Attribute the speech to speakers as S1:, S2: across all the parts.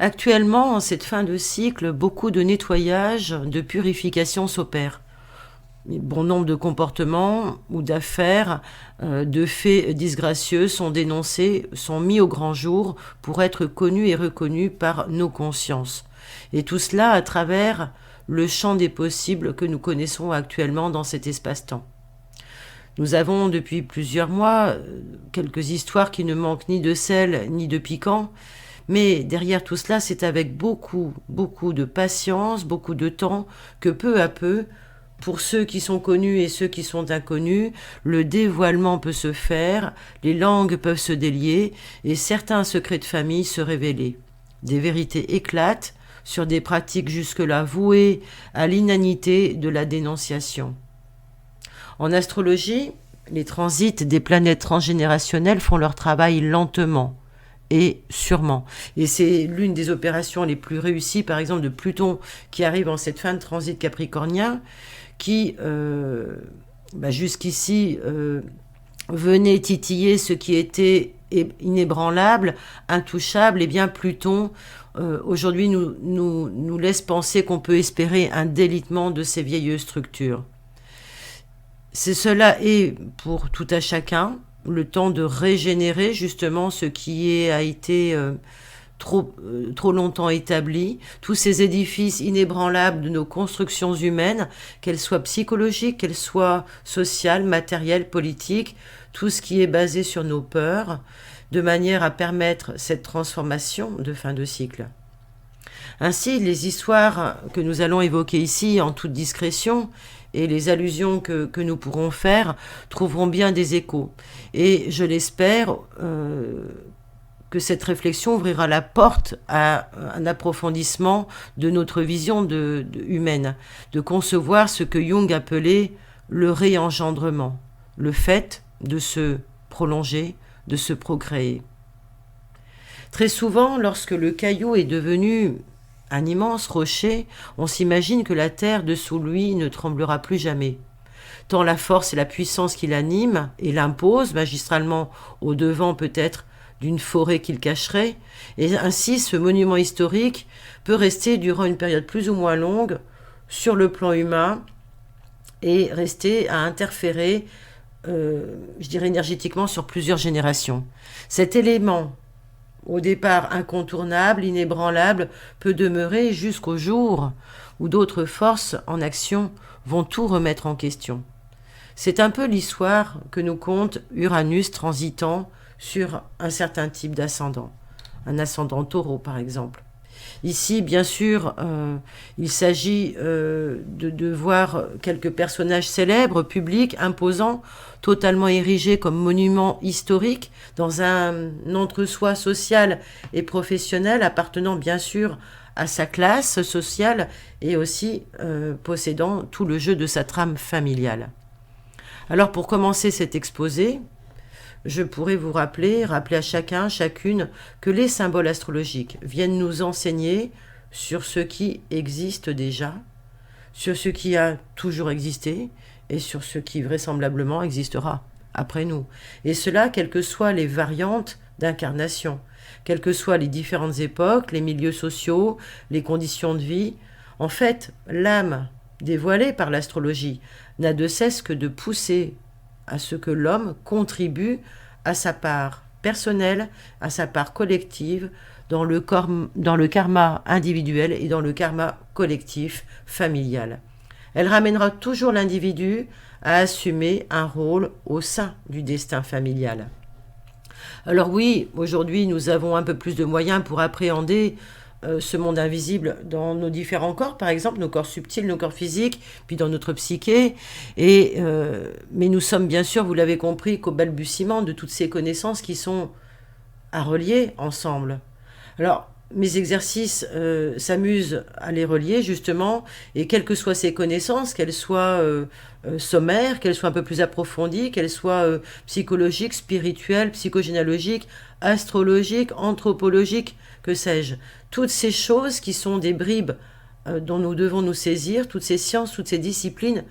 S1: Actuellement, en cette fin de cycle, beaucoup de nettoyage, de purification s'opèrent. Bon nombre de comportements ou d'affaires, de faits disgracieux sont dénoncés, sont mis au grand jour pour être connus et reconnus par nos consciences. Et tout cela à travers le champ des possibles que nous connaissons actuellement dans cet espace-temps. Nous avons depuis plusieurs mois quelques histoires qui ne manquent ni de sel ni de piquant, mais derrière tout cela, c'est avec beaucoup, beaucoup de patience, beaucoup de temps, que peu à peu, pour ceux qui sont connus et ceux qui sont inconnus, le dévoilement peut se faire, les langues peuvent se délier et certains secrets de famille se révéler. Des vérités éclatent sur des pratiques jusque-là vouées à l'inanité de la dénonciation. En astrologie, les transits des planètes transgénérationnelles font leur travail lentement et sûrement. Et c'est l'une des opérations les plus réussies, par exemple, de Pluton qui arrive en cette fin de transit capricornien, qui, jusqu'ici, venait titiller ce qui était inébranlable, intouchable. Et bien Pluton, aujourd'hui, nous laisse penser qu'on peut espérer un délitement de ces vieilles structures. Cela est pour tout à chacun le temps de régénérer justement ce qui a été trop longtemps établi, tous ces édifices inébranlables de nos constructions humaines, qu'elles soient psychologiques, qu'elles soient sociales, matérielles, politiques, tout ce qui est basé sur nos peurs, de manière à permettre cette transformation de fin de cycle. Ainsi, les histoires que nous allons évoquer ici en toute discrétion et les allusions que nous pourrons faire trouveront bien des échos. Et je l'espère que cette réflexion ouvrira la porte à un approfondissement de notre vision humaine, de concevoir ce que Jung appelait le réengendrement, le fait de se prolonger, de se procréer. Très souvent, lorsque le caillou est devenu un immense rocher, on s'imagine que la terre dessous lui ne tremblera plus jamais. Tant la force et la puissance qui l'anime et l'impose magistralement au devant peut-être d'une forêt qu'il cacherait, et ainsi ce monument historique peut rester durant une période plus ou moins longue sur le plan humain et rester à interférer, énergétiquement sur plusieurs générations. Cet élément au départ incontournable, inébranlable, peut demeurer jusqu'au jour où d'autres forces en action vont tout remettre en question. C'est un peu l'histoire que nous conte Uranus transitant sur un certain type d'ascendant, un ascendant taureau par exemple. Ici, bien sûr, il s'agit de voir quelques personnages célèbres, publics, imposants, totalement érigés comme monuments historiques, dans un entre-soi social et professionnel, appartenant bien sûr à sa classe sociale et aussi possédant tout le jeu de sa trame familiale. Alors pour commencer cet exposé, je pourrais vous rappeler à chacun, chacune, que les symboles astrologiques viennent nous enseigner sur ce qui existe déjà, sur ce qui a toujours existé et sur ce qui vraisemblablement existera après nous. Et cela, quelles que soient les variantes d'incarnation, quelles que soient les différentes époques, les milieux sociaux, les conditions de vie. En fait, l'âme dévoilée par l'astrologie n'a de cesse que de pousser à ce que l'homme contribue à sa part personnelle, à sa part collective, dans le karma individuel et dans le karma collectif familial. Elle ramènera toujours l'individu à assumer un rôle au sein du destin familial. Alors oui, aujourd'hui, nous avons un peu plus de moyens pour appréhender ce monde invisible dans nos différents corps, par exemple, nos corps subtils, nos corps physiques, puis dans notre psyché. Mais nous sommes bien sûr, vous l'avez compris, qu'au balbutiement de toutes ces connaissances qui sont à relier ensemble. Alors, mes exercices s'amusent à les relier, justement, et quelles que soient ces connaissances, qu'elles soient sommaires, qu'elles soient un peu plus approfondies, qu'elles soient psychologiques, spirituelles, psychogénéalogiques, astrologiques, anthropologiques, que sais-je. Toutes ces choses qui sont des bribes dont nous devons nous saisir, toutes ces sciences, toutes ces disciplines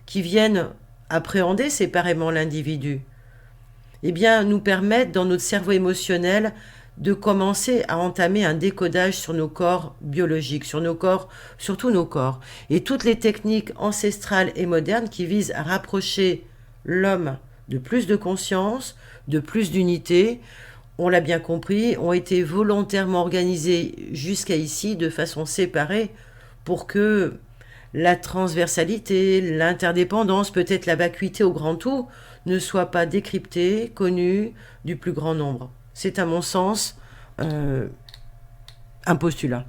S1: qui viennent appréhender séparément l'individu, eh bien, nous permettent, dans notre cerveau émotionnel, de commencer à entamer un décodage sur nos corps biologiques, sur nos corps, sur tous nos corps, et toutes les techniques ancestrales et modernes qui visent à rapprocher l'homme de plus de conscience, de plus d'unité, on l'a bien compris, ont été volontairement organisées jusqu'à ici de façon séparée pour que la transversalité, l'interdépendance, peut-être la vacuité au grand tout, ne soient pas décryptées, connues du plus grand nombre. C'est à mon sens un postulat.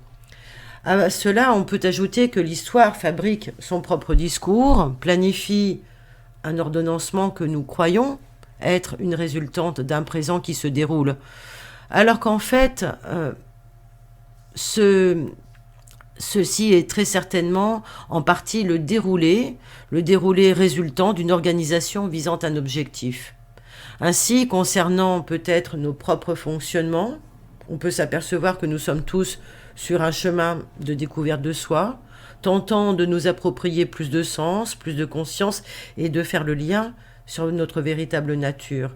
S1: À cela, on peut ajouter que l'histoire fabrique son propre discours, planifie un ordonnancement que nous croyons être une résultante d'un présent qui se déroule. Alors qu'en fait, ceci est très certainement en partie le déroulé résultant d'une organisation visant un objectif. Ainsi, concernant peut-être nos propres fonctionnements, on peut s'apercevoir que nous sommes tous sur un chemin de découverte de soi, tentant de nous approprier plus de sens, plus de conscience et de faire le lien sur notre véritable nature,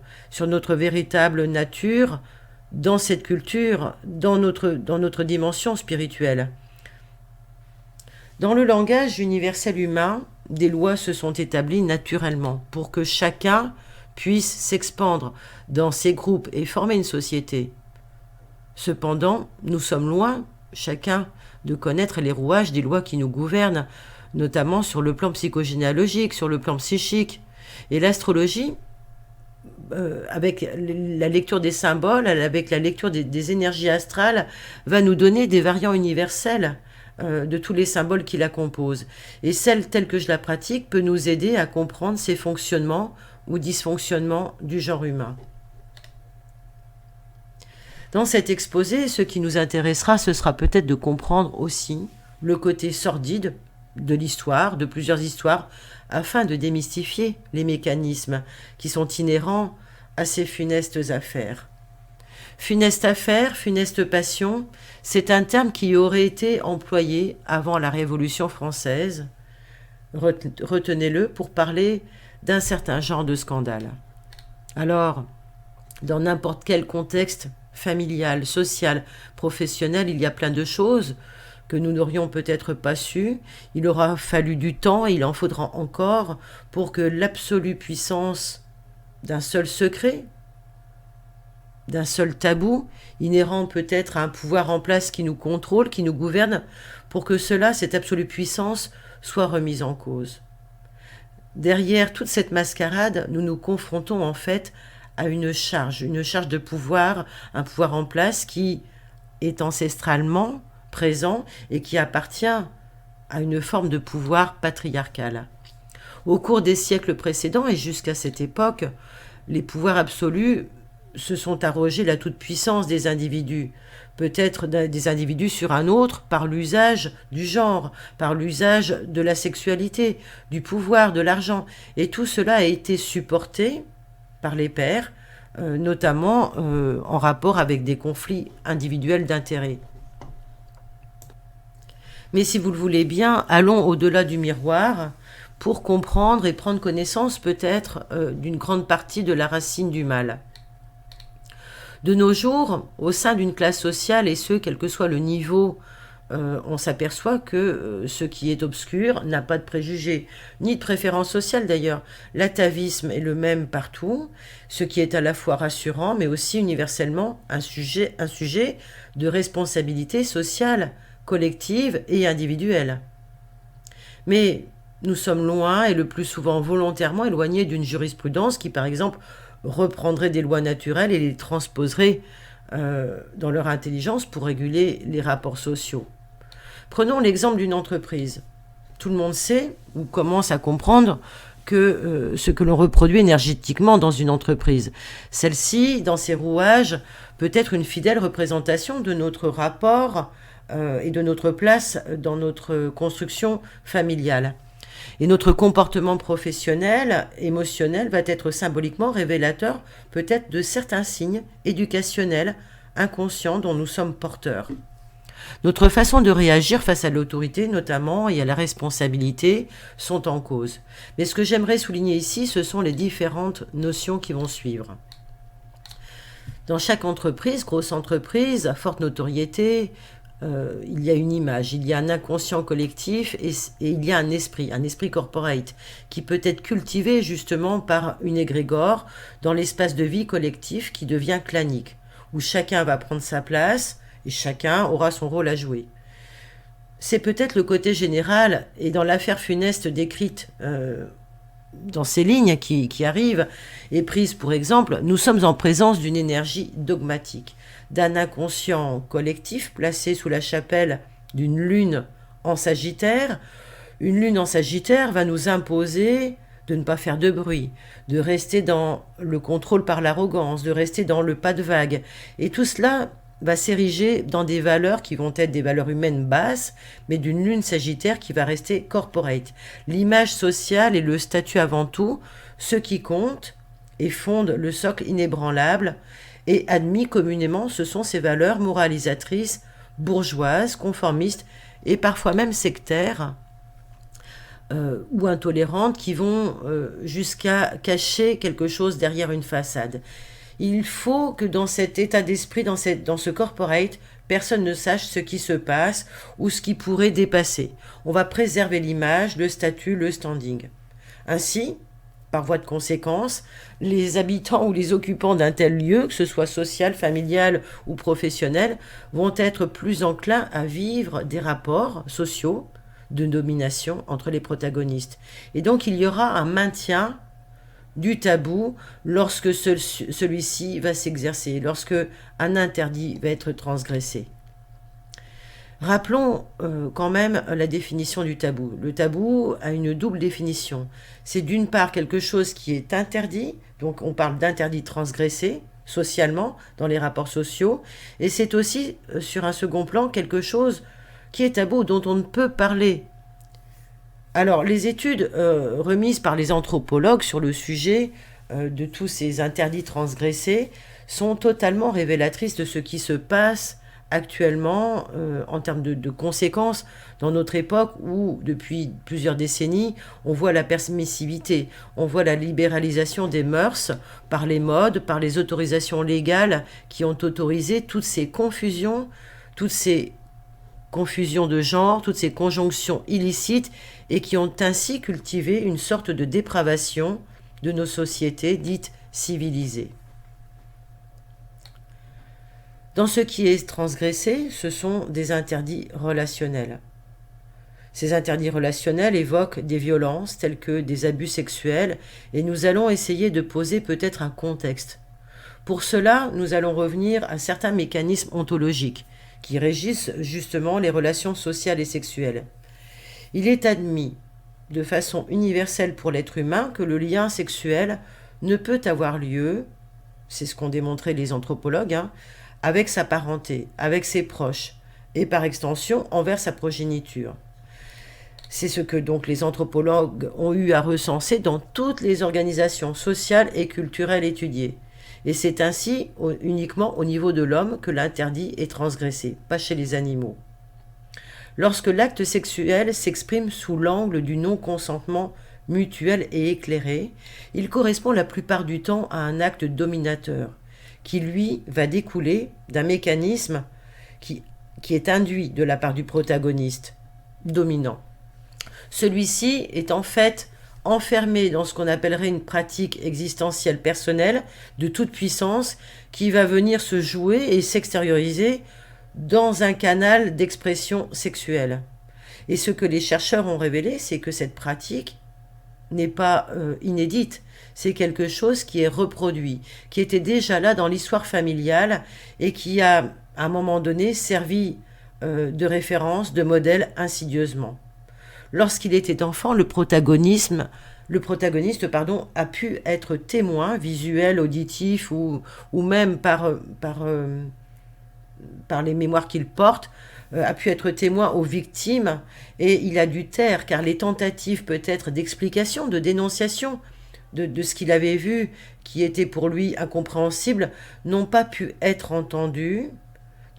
S1: dans cette culture, dans notre dimension spirituelle. Dans le langage universel humain, des lois se sont établies naturellement pour que chacun puisse s'expandre dans ses groupes et former une société. Cependant, nous sommes loin, chacun, de connaître les rouages des lois qui nous gouvernent, notamment sur le plan psychogénéalogique, sur le plan psychique. Et l'astrologie, avec la lecture des symboles, avec la lecture des énergies astrales, va nous donner des variants universels de tous les symboles qui la composent. Et celle telle que je la pratique peut nous aider à comprendre ces fonctionnements ou dysfonctionnements du genre humain. Dans cet exposé, ce qui nous intéressera, ce sera peut-être de comprendre aussi le côté sordide de l'histoire, de plusieurs histoires, afin de démystifier les mécanismes qui sont inhérents à ces funestes affaires. Funeste affaire, funeste passion, c'est un terme qui aurait été employé avant la Révolution française, retenez-le, pour parler d'un certain genre de scandale. Alors, dans n'importe quel contexte familial, social, professionnel, il y a plein de choses que nous n'aurions peut-être pas su. Il aura fallu du temps, il en faudra encore, pour que l'absolue puissance d'un seul secret, d'un seul tabou, inhérent peut-être à un pouvoir en place qui nous contrôle, qui nous gouverne, pour que cela, cette absolue puissance, soit remise en cause. Derrière toute cette mascarade, nous nous confrontons en fait à une charge de pouvoir, un pouvoir en place qui est ancestralement présent et qui appartient à une forme de pouvoir patriarcal. Au cours des siècles précédents et jusqu'à cette époque, les pouvoirs absolus se sont arrogés la toute-puissance des individus, peut-être des individus sur un autre, par l'usage du genre, par l'usage de la sexualité, du pouvoir, de l'argent. Et tout cela a été supporté par les pairs, notamment en rapport avec des conflits individuels d'intérêts. Mais si vous le voulez bien, allons au-delà du miroir pour comprendre et prendre connaissance peut-être d'une grande partie de la racine du mal. De nos jours, au sein d'une classe sociale, et ce, quel que soit le niveau, on s'aperçoit que ce qui est obscur n'a pas de préjugés, ni de préférence sociale d'ailleurs. L'atavisme est le même partout, ce qui est à la fois rassurant, mais aussi universellement un sujet de responsabilité sociale, collective et individuelle. Mais nous sommes loin, et le plus souvent volontairement éloignés d'une jurisprudence qui, par exemple, reprendrait des lois naturelles et les transposerait dans leur intelligence pour réguler les rapports sociaux. Prenons l'exemple d'une entreprise. Tout le monde sait ou commence à comprendre que ce que l'on reproduit énergétiquement dans une entreprise. Celle-ci, dans ses rouages, peut être une fidèle représentation de notre rapport et de notre place dans notre construction familiale. Et notre comportement professionnel, émotionnel, va être symboliquement révélateur peut-être de certains signes éducationnels inconscients dont nous sommes porteurs. Notre façon de réagir face à l'autorité, notamment, et à la responsabilité, sont en cause. Mais ce que j'aimerais souligner ici, ce sont les différentes notions qui vont suivre. Dans chaque entreprise, grosse entreprise, à forte notoriété, il y a une image, il y a un inconscient collectif et il y a un esprit corporate, qui peut être cultivé justement par une égrégore dans l'espace de vie collectif qui devient clanique, où chacun va prendre sa place et chacun aura son rôle à jouer. C'est peut-être le côté général, et dans l'affaire funeste décrite dans ces lignes qui arrivent, et prises pour exemple, nous sommes en présence d'une énergie dogmatique, d'un inconscient collectif placé sous la chapelle d'une lune en Sagittaire. Une lune en Sagittaire va nous imposer de ne pas faire de bruit, de rester dans le contrôle par l'arrogance, de rester dans le pas de vague. Et tout cela va s'ériger dans des valeurs qui vont être des valeurs humaines basses, mais d'une lune Sagittaire qui va rester corporate. L'image sociale et le statut avant tout, ce qui compte et fonde le socle inébranlable et admis communément, ce sont ces valeurs moralisatrices, bourgeoises, conformistes et parfois même sectaires ou intolérantes qui vont jusqu'à cacher quelque chose derrière une façade. Il faut que dans cet état d'esprit, dans ce corporate, personne ne sache ce qui se passe ou ce qui pourrait dépasser. On va préserver l'image, le statut, le standing. Ainsi, par voie de conséquence, les habitants ou les occupants d'un tel lieu, que ce soit social, familial ou professionnel, vont être plus enclins à vivre des rapports sociaux de domination entre les protagonistes. Et donc il y aura un maintien du tabou lorsque celui-ci va s'exercer, lorsque un interdit va être transgressé. Rappelons quand même la définition du tabou. Le tabou a une double définition. C'est d'une part quelque chose qui est interdit, donc on parle d'interdit transgressé socialement dans les rapports sociaux, et c'est aussi sur un second plan quelque chose qui est tabou, dont on ne peut parler. Alors, les études remises par les anthropologues sur le sujet de tous ces interdits transgressés sont totalement révélatrices de ce qui se passe actuellement en termes de conséquences dans notre époque où, depuis plusieurs décennies, on voit la permissivité, on voit la libéralisation des mœurs par les modes, par les autorisations légales qui ont autorisé toutes ces confusions de genre, toutes ces conjonctions illicites et qui ont ainsi cultivé une sorte de dépravation de nos sociétés dites civilisées. Dans ce qui est transgressé, ce sont des interdits relationnels. Ces interdits relationnels évoquent des violences telles que des abus sexuels et nous allons essayer de poser peut-être un contexte. Pour cela, nous allons revenir à certains mécanismes ontologiques qui régissent justement les relations sociales et sexuelles. Il est admis de façon universelle pour l'être humain que le lien sexuel ne peut avoir lieu, c'est ce qu'ont démontré les anthropologues, avec sa parenté, avec ses proches, et par extension envers sa progéniture. C'est ce que donc les anthropologues ont eu à recenser dans toutes les organisations sociales et culturelles étudiées. Et c'est ainsi uniquement au niveau de l'homme que l'interdit est transgressé, pas chez les animaux. Lorsque l'acte sexuel s'exprime sous l'angle du non-consentement mutuel et éclairé, il correspond la plupart du temps à un acte dominateur, qui lui va découler d'un mécanisme qui est induit de la part du protagoniste dominant. Celui-ci est en fait enfermé dans ce qu'on appellerait une pratique existentielle personnelle de toute puissance qui va venir se jouer et s'extérioriser dans un canal d'expression sexuelle. Et ce que les chercheurs ont révélé, c'est que cette pratique n'est pas inédite, c'est quelque chose qui est reproduit, qui était déjà là dans l'histoire familiale et qui a, à un moment donné, servi de référence, de modèle insidieusement. Lorsqu'il était enfant, le protagoniste a pu être témoin visuel, auditif ou même par les mémoires qu'il porte, a pu être témoin aux victimes et il a dû taire car les tentatives peut-être d'explication, de dénonciation de ce qu'il avait vu qui était pour lui incompréhensible n'ont pas pu être entendues,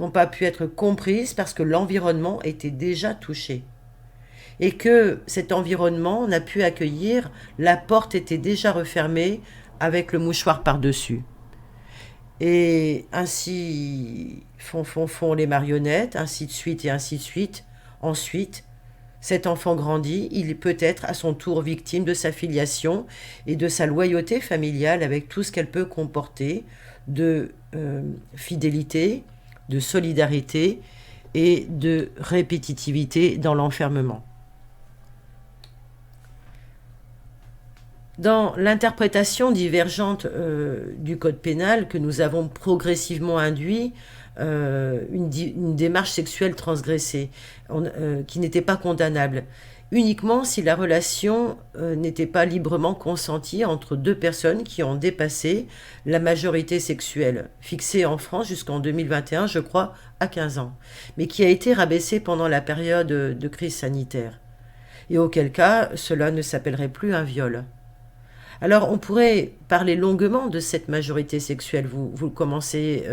S1: n'ont pas pu être comprises parce que l'environnement était déjà touché. Et que cet environnement n'a pu accueillir, la porte était déjà refermée avec le mouchoir par-dessus. Et ainsi font les marionnettes, ainsi de suite et ainsi de suite. Ensuite, cet enfant grandit, il peut être à son tour victime de sa filiation et de sa loyauté familiale avec tout ce qu'elle peut comporter de fidélité, de solidarité et de répétitivité dans l'enfermement. Dans l'interprétation divergente du code pénal que nous avons progressivement induit, une démarche sexuelle transgressée, qui n'était pas condamnable, uniquement si la relation n'était pas librement consentie entre deux personnes qui ont dépassé la majorité sexuelle, fixée en France jusqu'en 2021, je crois, à 15 ans, mais qui a été rabaissée pendant la période de crise sanitaire, et auquel cas cela ne s'appellerait plus un viol. Alors on pourrait parler longuement de cette majorité sexuelle, vous commencez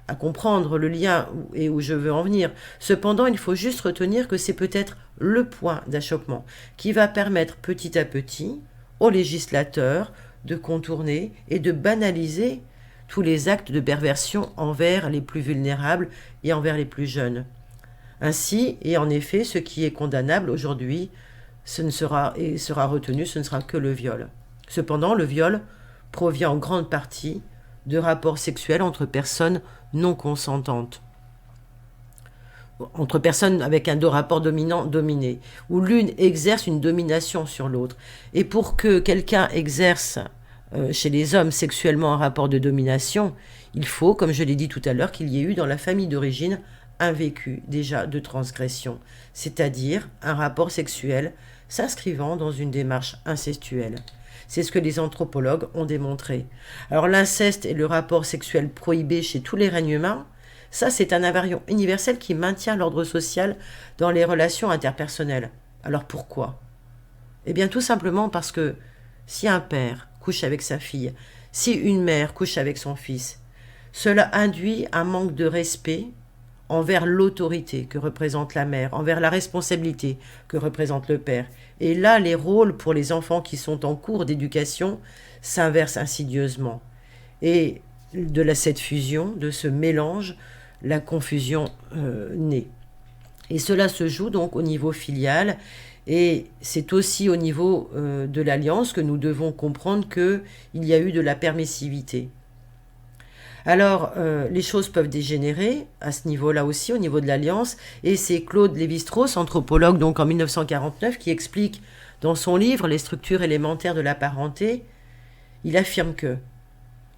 S1: à comprendre le lien et où je veux en venir. Cependant, il faut juste retenir que c'est peut-être le point d'achoppement qui va permettre petit à petit aux législateurs de contourner et de banaliser tous les actes de perversion envers les plus vulnérables et envers les plus jeunes. Ainsi, et en effet, ce qui est condamnable aujourd'hui, sera retenu, ce ne sera que le viol. Cependant, le viol provient en grande partie de rapports sexuels entre personnes non consentantes, entre personnes avec un rapport dominant-dominé, où l'une exerce une domination sur l'autre. Et pour que quelqu'un exerce chez les hommes sexuellement un rapport de domination, il faut, comme je l'ai dit tout à l'heure, qu'il y ait eu dans la famille d'origine un vécu déjà de transgression, c'est-à-dire un rapport sexuel s'inscrivant dans une démarche incestuelle. C'est ce que les anthropologues ont démontré. Alors l'inceste et le rapport sexuel prohibé chez tous les règnes humains, ça c'est un invariant universel qui maintient l'ordre social dans les relations interpersonnelles. Alors pourquoi ? Eh bien tout simplement parce que si un père couche avec sa fille, si une mère couche avec son fils, cela induit un manque de respect envers l'autorité que représente la mère, envers la responsabilité que représente le père. Et là, les rôles pour les enfants qui sont en cours d'éducation s'inversent insidieusement. Et de cette fusion, de ce mélange, la confusion naît. Et cela se joue donc au niveau filial, et c'est aussi au niveau de l'alliance que nous devons comprendre qu'il y a eu de la permissivité. Alors, les choses peuvent dégénérer à ce niveau-là aussi, au niveau de l'alliance, et c'est Claude Lévi-Strauss, anthropologue donc en 1949, qui explique dans son livre « Les structures élémentaires de la parenté », il affirme que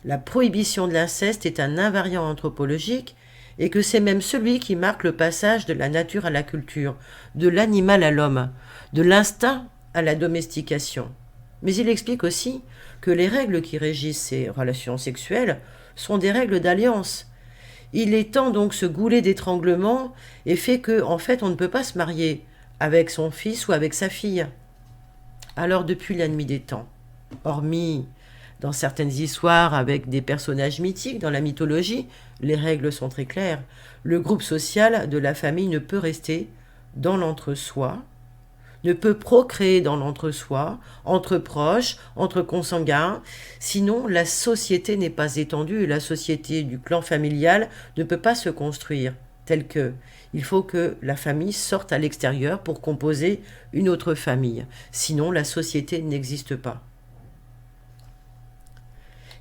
S1: la prohibition de l'inceste est un invariant anthropologique et que c'est même celui qui marque le passage de la nature à la culture, de l'animal à l'homme, de l'instinct à la domestication. Mais il explique aussi que les règles qui régissent ces relations sexuelles sont des règles d'alliance. Il étend donc ce goulet d'étranglement et fait que, en fait, on ne peut pas se marier avec son fils ou avec sa fille. Alors, depuis la nuit des temps, hormis dans certaines histoires avec des personnages mythiques dans la mythologie, les règles sont très claires. Le groupe social de la famille ne peut rester dans l'entre-soi, ne peut procréer dans l'entre-soi, entre proches, entre consanguins, sinon la société n'est pas étendue et la société du clan familial ne peut pas se construire, telle que il faut que la famille sorte à l'extérieur pour composer une autre famille, sinon la société n'existe pas.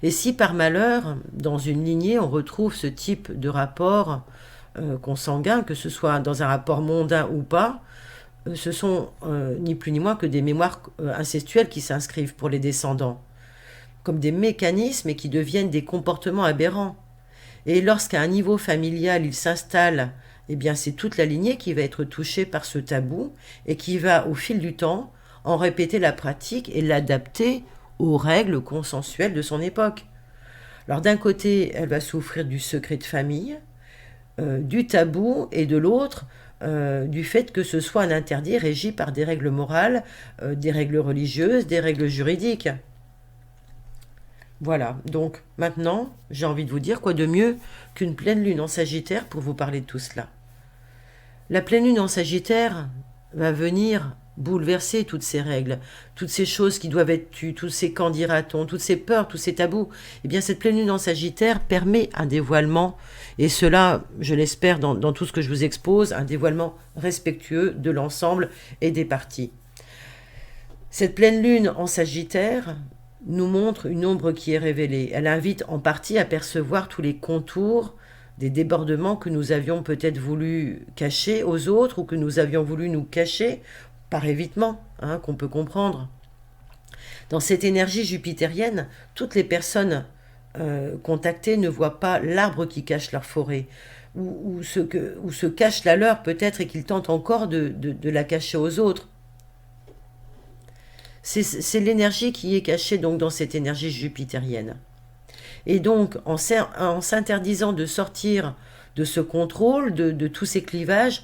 S1: Et si par malheur, dans une lignée, on retrouve ce type de rapport consanguin, que ce soit dans un rapport mondain ou pas, ce sont ni plus ni moins que des mémoires incestuelles qui s'inscrivent pour les descendants, comme des mécanismes et qui deviennent des comportements aberrants. Et lorsqu'à un niveau familial il s'installe, eh bien c'est toute la lignée qui va être touchée par ce tabou et qui va, au fil du temps, en répéter la pratique et l'adapter aux règles consensuelles de son époque. Alors d'un côté, elle va souffrir du secret de famille, du tabou, et de l'autre, du fait que ce soit un interdit régi par des règles morales, des règles religieuses, des règles juridiques. Voilà, donc maintenant, j'ai envie de vous dire quoi de mieux qu'une pleine lune en Sagittaire pour vous parler de tout cela. La pleine lune en Sagittaire va venir bouleverser toutes ces règles, toutes ces choses qui doivent être tues, tous ces quand dira-t-on, toutes ces peurs, tous ces tabous. Eh bien, cette pleine lune en Sagittaire permet un dévoilement, et cela, je l'espère, dans tout ce que je vous expose, un dévoilement respectueux de l'ensemble et des parties. Cette pleine lune en Sagittaire nous montre une ombre qui est révélée. Elle invite en partie à percevoir tous les contours des débordements que nous avions peut-être voulu cacher aux autres ou que nous avions voulu nous cacher par évitement, qu'on peut comprendre. Dans cette énergie jupitérienne, toutes les personnes contactées ne voient pas l'arbre qui cache leur forêt, ou se cache la leur peut-être et qu'ils tentent encore de la cacher aux autres. C'est l'énergie qui est cachée donc dans cette énergie jupitérienne. Et donc, en s'interdisant de sortir de ce contrôle, de tous ces clivages,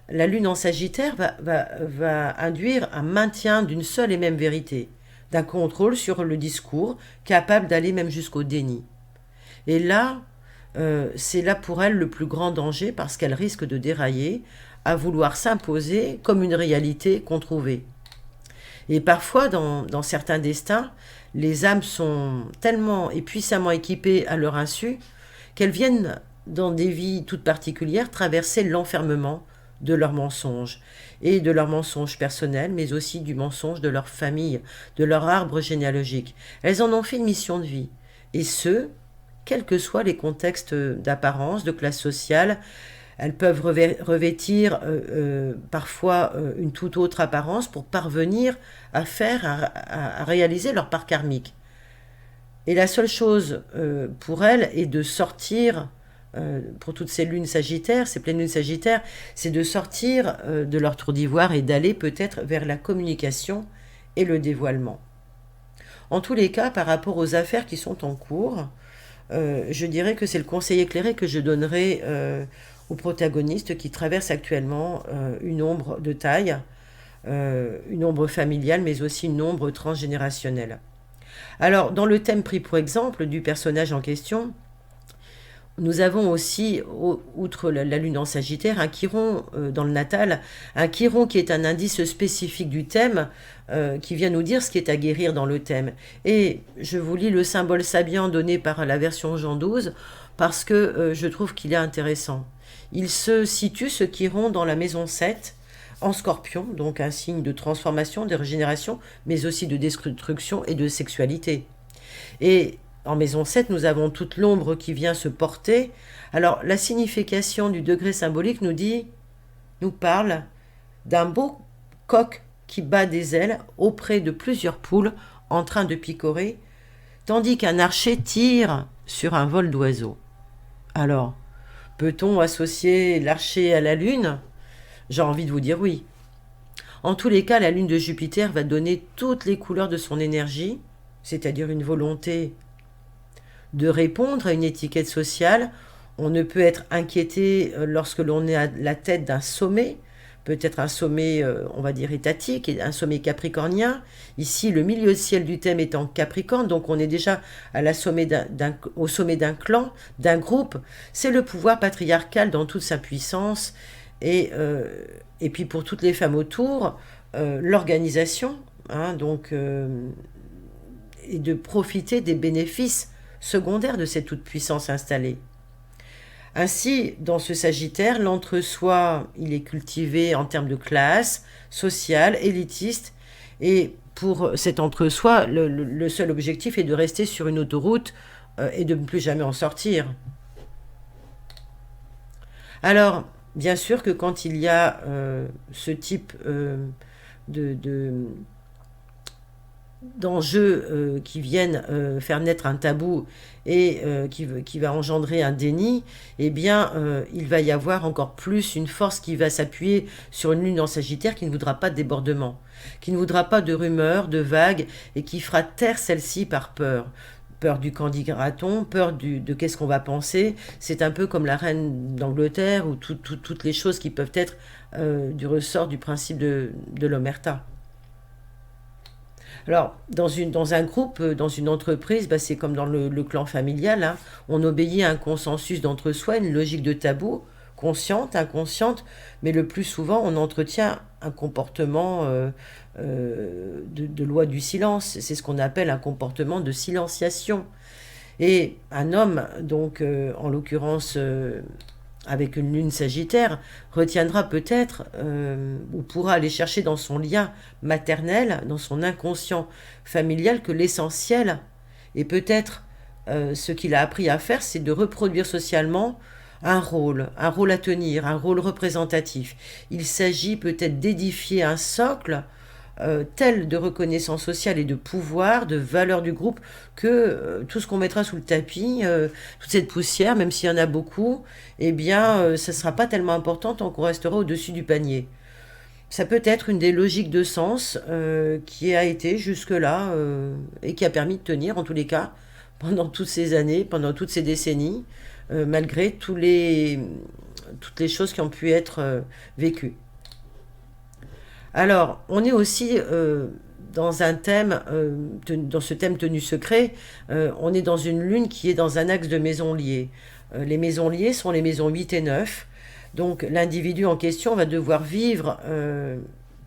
S1: la lune en Sagittaire va induire un maintien d'une seule et même vérité, d'un contrôle sur le discours, capable d'aller même jusqu'au déni. Et là, c'est là pour elle le plus grand danger parce qu'elle risque de dérailler, à vouloir s'imposer comme une réalité controuvée. Et parfois, dans certains destins, les âmes sont tellement et puissamment équipées à leur insu qu'elles viennent, dans des vies toutes particulières, traverser l'enfermement de leurs mensonges, et de leurs mensonges personnels, mais aussi du mensonge de leur famille, de leur arbre généalogique. Elles en ont fait une mission de vie, et ce, quels que soient les contextes d'apparence, de classe sociale. Elles peuvent revêtir parfois une toute autre apparence pour parvenir à réaliser leur part karmique. Et la seule chose pour elles est de sortir, pour toutes ces lunes sagittaires, ces pleines lunes sagittaires, c'est de sortir de leur tour d'ivoire et d'aller peut-être vers la communication et le dévoilement. En tous les cas, par rapport aux affaires qui sont en cours, je dirais que c'est le conseil éclairé que je donnerai aux protagonistes qui traversent actuellement une ombre de taille, une ombre familiale, mais aussi une ombre transgénérationnelle. Alors, dans le thème pris pour exemple du personnage en question, nous avons aussi, outre la lune en Sagittaire, un chiron dans le natal, un chiron qui est un indice spécifique du thème, qui vient nous dire ce qui est à guérir dans le thème. Et je vous lis le symbole sabian donné par la version Jean XII, parce que je trouve qu'il est intéressant. Il se situe, ce chiron, dans la maison 7, en Scorpion, donc un signe de transformation, de régénération, mais aussi de destruction et de sexualité. Et en maison 7, nous avons toute l'ombre qui vient se porter. Alors, la signification du degré symbolique nous parle d'un beau coq qui bat des ailes auprès de plusieurs poules en train de picorer, tandis qu'un archer tire sur un vol d'oiseaux. Alors, peut-on associer l'archer à la lune ? J'ai envie de vous dire oui. En tous les cas, la lune de Jupiter va donner toutes les couleurs de son énergie, c'est-à-dire une volonté de répondre à une étiquette sociale. On ne peut être inquiété lorsque l'on est à la tête d'un sommet, peut-être un sommet, on va dire, étatique, et un sommet capricornien. Ici, le milieu de ciel du thème est en Capricorne, donc on est déjà au sommet d'un clan, d'un groupe. C'est le pouvoir patriarcal dans toute sa puissance. Et puis pour toutes les femmes autour, l'organisation, et de profiter des bénéfices secondaires de cette toute-puissance installée. Ainsi, dans ce Sagittaire, l'entre-soi, il est cultivé en termes de classe, sociale, élitiste, et pour cet entre-soi, le seul objectif est de rester sur une autoroute et de ne plus jamais en sortir. Alors, bien sûr que quand il y a ce type d'enjeux qui viennent faire naître un tabou et qui va engendrer un déni, eh bien, il va y avoir encore plus une force qui va s'appuyer sur une lune en Sagittaire qui ne voudra pas de débordement, qui ne voudra pas de rumeurs, de vagues, et qui fera taire celle-ci par peur. Peur du qu'en dira-t-on, peur de qu'est-ce qu'on va penser. C'est un peu comme la reine d'Angleterre ou toutes les choses qui peuvent être du ressort du principe de l'omerta. Alors, dans un groupe, dans une entreprise, c'est comme dans le clan familial, on obéit à un consensus d'entre-soi, une logique de tabou, consciente, inconsciente, mais le plus souvent, on entretient un comportement de loi du silence. C'est ce qu'on appelle un comportement de silenciation. Et un homme, donc en l'occurrence avec une lune sagittaire, retiendra peut-être ou pourra aller chercher dans son lien maternel, dans son inconscient familial, que l'essentiel, et peut-être ce qu'il a appris à faire, c'est de reproduire socialement un rôle à tenir, un rôle représentatif. Il s'agit peut-être d'édifier un socle tel de reconnaissance sociale et de pouvoir, de valeur du groupe, que tout ce qu'on mettra sous le tapis, toute cette poussière, même s'il y en a beaucoup, eh bien, ça ne sera pas tellement important tant qu'on restera au-dessus du panier. Ça peut être une des logiques de sens qui a été jusque-là et qui a permis de tenir, en tous les cas, pendant toutes ces années, pendant toutes ces décennies, malgré toutes les choses qui ont pu être vécues. Alors, on est aussi dans un thème, dans ce thème tenu secret, on est dans une lune qui est dans un axe de maisons liées. Les maisons liées sont les maisons 8 et 9. Donc, l'individu en question va devoir vivre,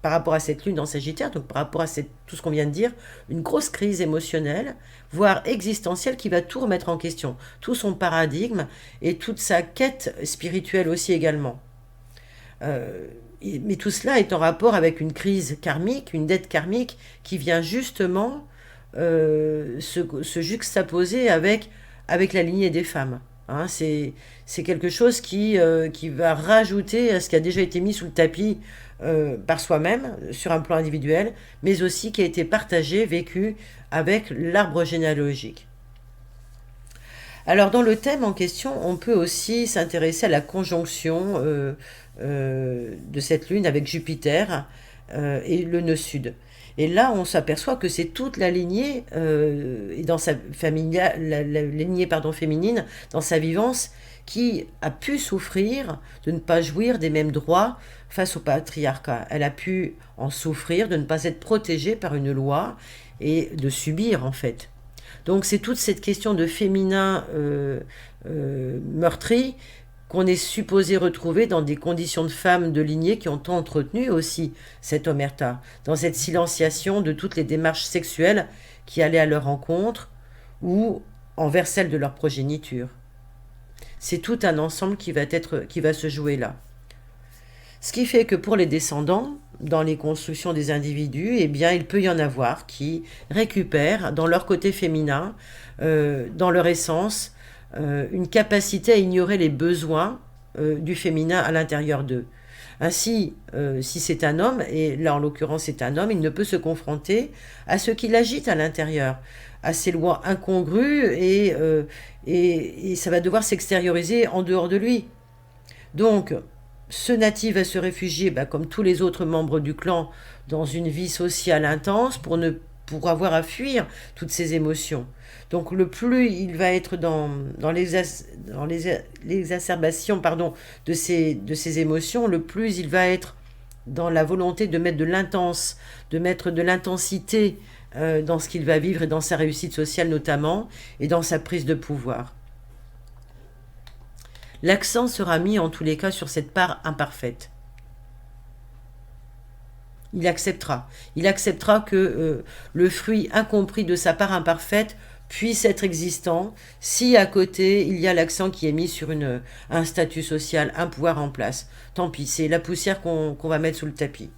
S1: par rapport à cette lune en Sagittaire, donc par rapport à tout ce qu'on vient de dire, une grosse crise émotionnelle, voire existentielle, qui va tout remettre en question, tout son paradigme et toute sa quête spirituelle aussi également. Mais tout cela est en rapport avec une crise karmique, une dette karmique qui vient justement se juxtaposer avec la lignée des femmes. Hein, c'est quelque chose qui va rajouter à ce qui a déjà été mis sous le tapis par soi-même sur un plan individuel, mais aussi qui a été partagé, vécu avec l'arbre généalogique. Alors dans le thème en question, on peut aussi s'intéresser à la conjonction de cette lune avec Jupiter et le nœud sud. Et là, on s'aperçoit que c'est toute la lignée, et dans sa famille, la lignée féminine, dans sa vivance, qui a pu souffrir de ne pas jouir des mêmes droits face au patriarcat. Elle a pu en souffrir de ne pas être protégée par une loi et de subir en fait. Donc c'est toute cette question de féminin meurtri qu'on est supposé retrouver dans des conditions de femmes de lignée qui ont entretenu aussi cette omerta, dans cette silenciation de toutes les démarches sexuelles qui allaient à leur encontre ou envers celles de leur progéniture. C'est tout un ensemble qui va se jouer là. Ce qui fait que pour les descendants, dans les constructions des individus, eh bien, il peut y en avoir qui récupèrent dans leur côté féminin, dans leur essence, une capacité à ignorer les besoins du féminin à l'intérieur d'eux. Ainsi, si c'est un homme, et là en l'occurrence c'est un homme, il ne peut se confronter à ce qui l'agite à l'intérieur, à ces lois incongrues, et ça va devoir s'extérioriser en dehors de lui. Donc, ce natif va se réfugier, comme tous les autres membres du clan, dans une vie sociale intense pour avoir à fuir toutes ces émotions. Donc le plus il va être dans l'exacerbation de ces émotions, le plus il va être dans la volonté de mettre de l'intense, de mettre de l'intensité dans ce qu'il va vivre et dans sa réussite sociale notamment, et dans sa prise de pouvoir. L'accent sera mis en tous les cas sur cette part imparfaite. Il acceptera que le fruit incompris de sa part imparfaite puisse être existant si à côté il y a l'accent qui est mis sur un statut social, un pouvoir en place. Tant pis, c'est la poussière qu'on va mettre sous le tapis.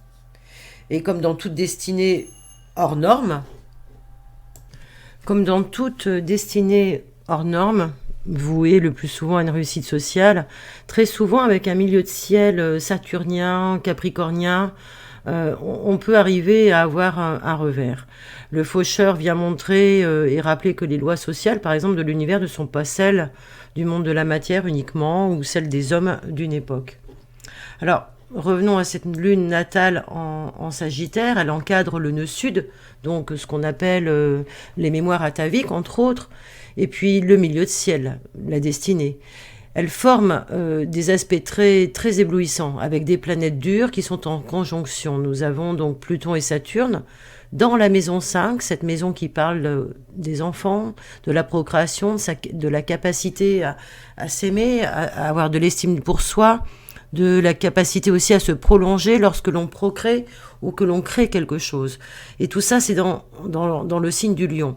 S1: Et comme dans toute destinée hors norme, vouée le plus souvent à une réussite sociale, très souvent avec un milieu de ciel saturnien, capricornien, on peut arriver à avoir un revers. Le faucheur vient montrer et rappeler que les lois sociales, par exemple, de l'univers ne sont pas celles du monde de la matière uniquement, ou celles des hommes d'une époque. Alors, revenons à cette lune natale en Sagittaire. Elle encadre le nœud sud, donc ce qu'on appelle les mémoires ataviques, entre autres, et puis le milieu de ciel, la destinée. Elle forme des aspects très, très éblouissants, avec des planètes dures qui sont en conjonction. Nous avons donc Pluton et Saturne dans la maison 5, cette maison qui parle des enfants, de la procréation, de la capacité à s'aimer, à avoir de l'estime pour soi, de la capacité aussi à se prolonger lorsque l'on procrée ou que l'on crée quelque chose. Et tout ça, c'est dans le signe du lion.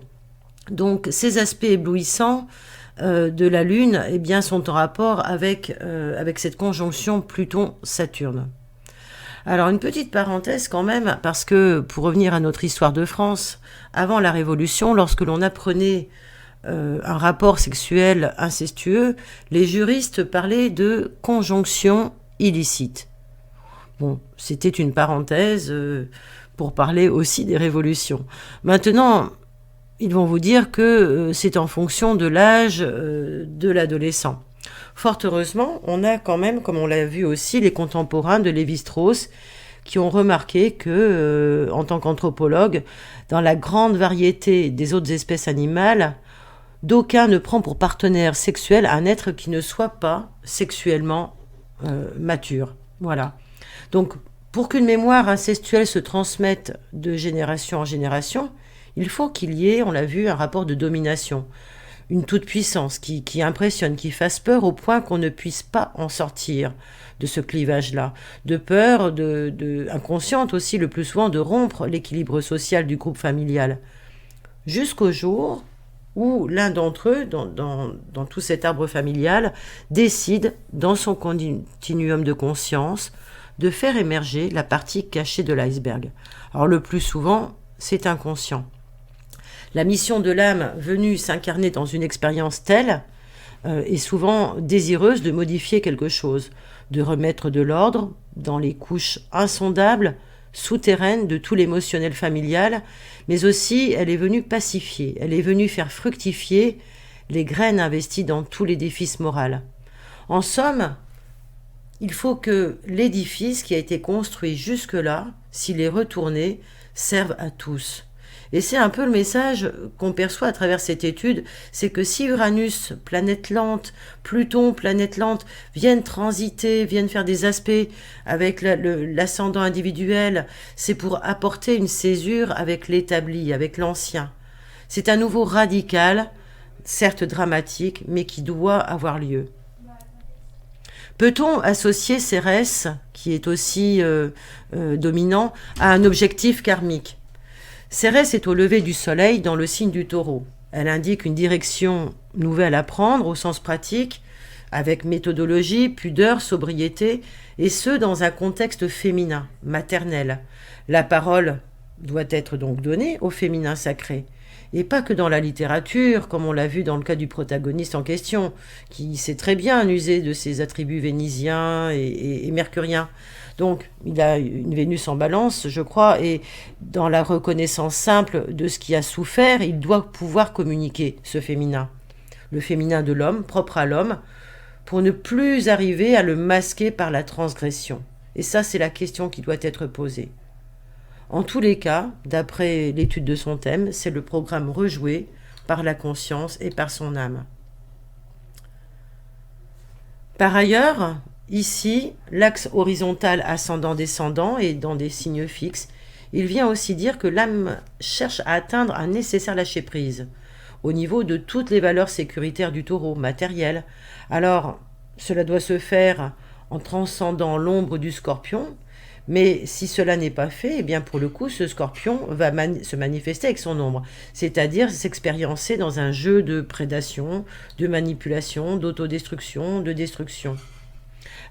S1: Donc ces aspects éblouissants de la Lune eh bien, sont en rapport avec cette conjonction Pluton-Saturne. Alors une petite parenthèse quand même, parce que pour revenir à notre histoire de France, avant la Révolution, lorsque l'on apprenait un rapport sexuel incestueux, les juristes parlaient de conjonction illicite. Bon, c'était une parenthèse pour parler aussi des révolutions. Maintenant, ils vont vous dire que c'est en fonction de l'âge de l'adolescent. Fort heureusement, on a quand même, comme on l'a vu aussi, les contemporains de Lévi-Strauss qui ont remarqué que, en tant qu'anthropologue, dans la grande variété des autres espèces animales, d'aucun ne prend pour partenaire sexuel un être qui ne soit pas sexuellement mature. Voilà. Donc, pour qu'une mémoire incestuelle se transmette de génération en génération, il faut qu'il y ait, on l'a vu, un rapport de domination, une toute-puissance qui impressionne, qui fasse peur au point qu'on ne puisse pas en sortir de ce clivage-là, de peur, inconsciente aussi le plus souvent, de rompre l'équilibre social du groupe familial, jusqu'au jour où l'un d'entre eux, dans tout cet arbre familial, décide, dans son continuum de conscience, de faire émerger la partie cachée de l'iceberg. Alors le plus souvent, c'est inconscient. La mission de l'âme venue s'incarner dans une expérience telle est souvent désireuse de modifier quelque chose, de remettre de l'ordre dans les couches insondables, souterraines de tout l'émotionnel familial, mais aussi elle est venue pacifier, elle est venue faire fructifier les graines investies dans tout l'édifice moral. En somme, il faut que l'édifice qui a été construit jusque-là, s'il est retourné, serve à tous. Et c'est un peu le message qu'on perçoit à travers cette étude, c'est que si Uranus, planète lente, Pluton, planète lente, viennent transiter, viennent faire des aspects avec l'ascendant individuel, c'est pour apporter une césure avec l'établi, avec l'ancien. C'est un nouveau radical, certes dramatique, mais qui doit avoir lieu. Peut-on associer Cérès, qui est aussi dominant, à un objectif karmique ? Cérès est au lever du soleil dans le signe du Taureau. Elle indique une direction nouvelle à prendre au sens pratique, avec méthodologie, pudeur, sobriété, et ce dans un contexte féminin, maternel. La parole doit être donc donnée au féminin sacré. Et pas que dans la littérature, comme on l'a vu dans le cas du protagoniste en question, qui sait très bien user de ses attributs vénisiens et mercuriens. Donc, il a une Vénus en balance, je crois, et dans la reconnaissance simple de ce qui a souffert, il doit pouvoir communiquer ce féminin. Le féminin de l'homme, propre à l'homme, pour ne plus arriver à le masquer par la transgression. Et ça, c'est la question qui doit être posée. En tous les cas, d'après l'étude de son thème, c'est le programme rejoué par la conscience et par son âme. Par ailleurs, ici, l'axe horizontal ascendant-descendant est dans des signes fixes. Il vient aussi dire que l'âme cherche à atteindre un nécessaire lâcher-prise au niveau de toutes les valeurs sécuritaires du taureau, matérielles. Alors, cela doit se faire en transcendant l'ombre du scorpion, mais si cela n'est pas fait, eh bien pour le coup, ce scorpion va se manifester avec son ombre, c'est-à-dire s'expériencer dans un jeu de prédation, de manipulation, d'autodestruction, de destruction.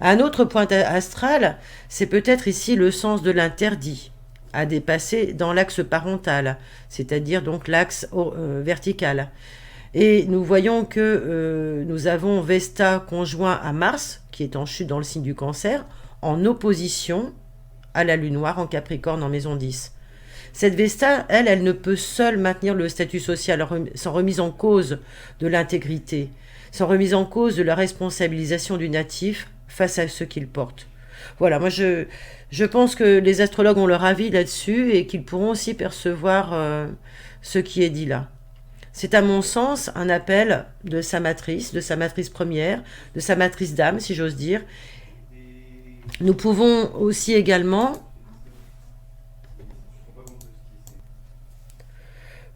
S1: Un autre point astral, c'est peut-être ici le sens de l'interdit à dépasser dans l'axe parental, c'est-à-dire donc l'axe vertical. Et nous voyons que nous avons Vesta conjoint à Mars, qui est en chute dans le signe du Cancer, en opposition à la Lune noire en Capricorne en maison 10. Cette Vesta, elle ne peut seule maintenir le statut social sans remise en cause de l'intégrité, sans remise en cause de la responsabilisation du natif face à ce qu'il porte. Voilà, moi je pense que les astrologues ont leur avis là-dessus et qu'ils pourront aussi percevoir ce qui est dit là. C'est à mon sens un appel de sa matrice première, de sa matrice d'âme, si j'ose dire. Nous pouvons aussi également...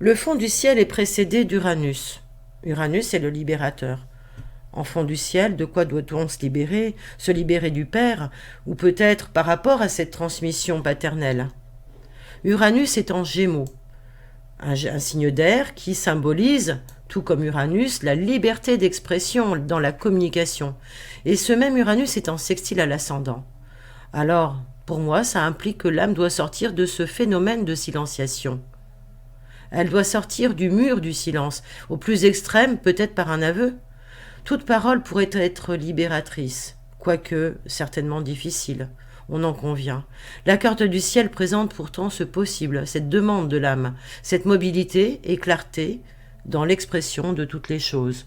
S1: Le fond du ciel est précédé d'Uranus. Uranus est le libérateur. Enfant du ciel, de quoi doit-on se libérer? Se libérer du Père, ou peut-être par rapport à cette transmission paternelle. Uranus est en Gémeaux, un signe d'air qui symbolise, tout comme Uranus, la liberté d'expression dans la communication. Et ce même Uranus est en sextile à l'ascendant. Alors, pour moi, ça implique que l'âme doit sortir de ce phénomène de silenciation. Elle doit sortir du mur du silence, au plus extrême, peut-être par un aveu. Toute parole pourrait être libératrice, quoique certainement difficile, on en convient. La carte du ciel présente pourtant ce possible, cette demande de l'âme, cette mobilité et clarté dans l'expression de toutes les choses.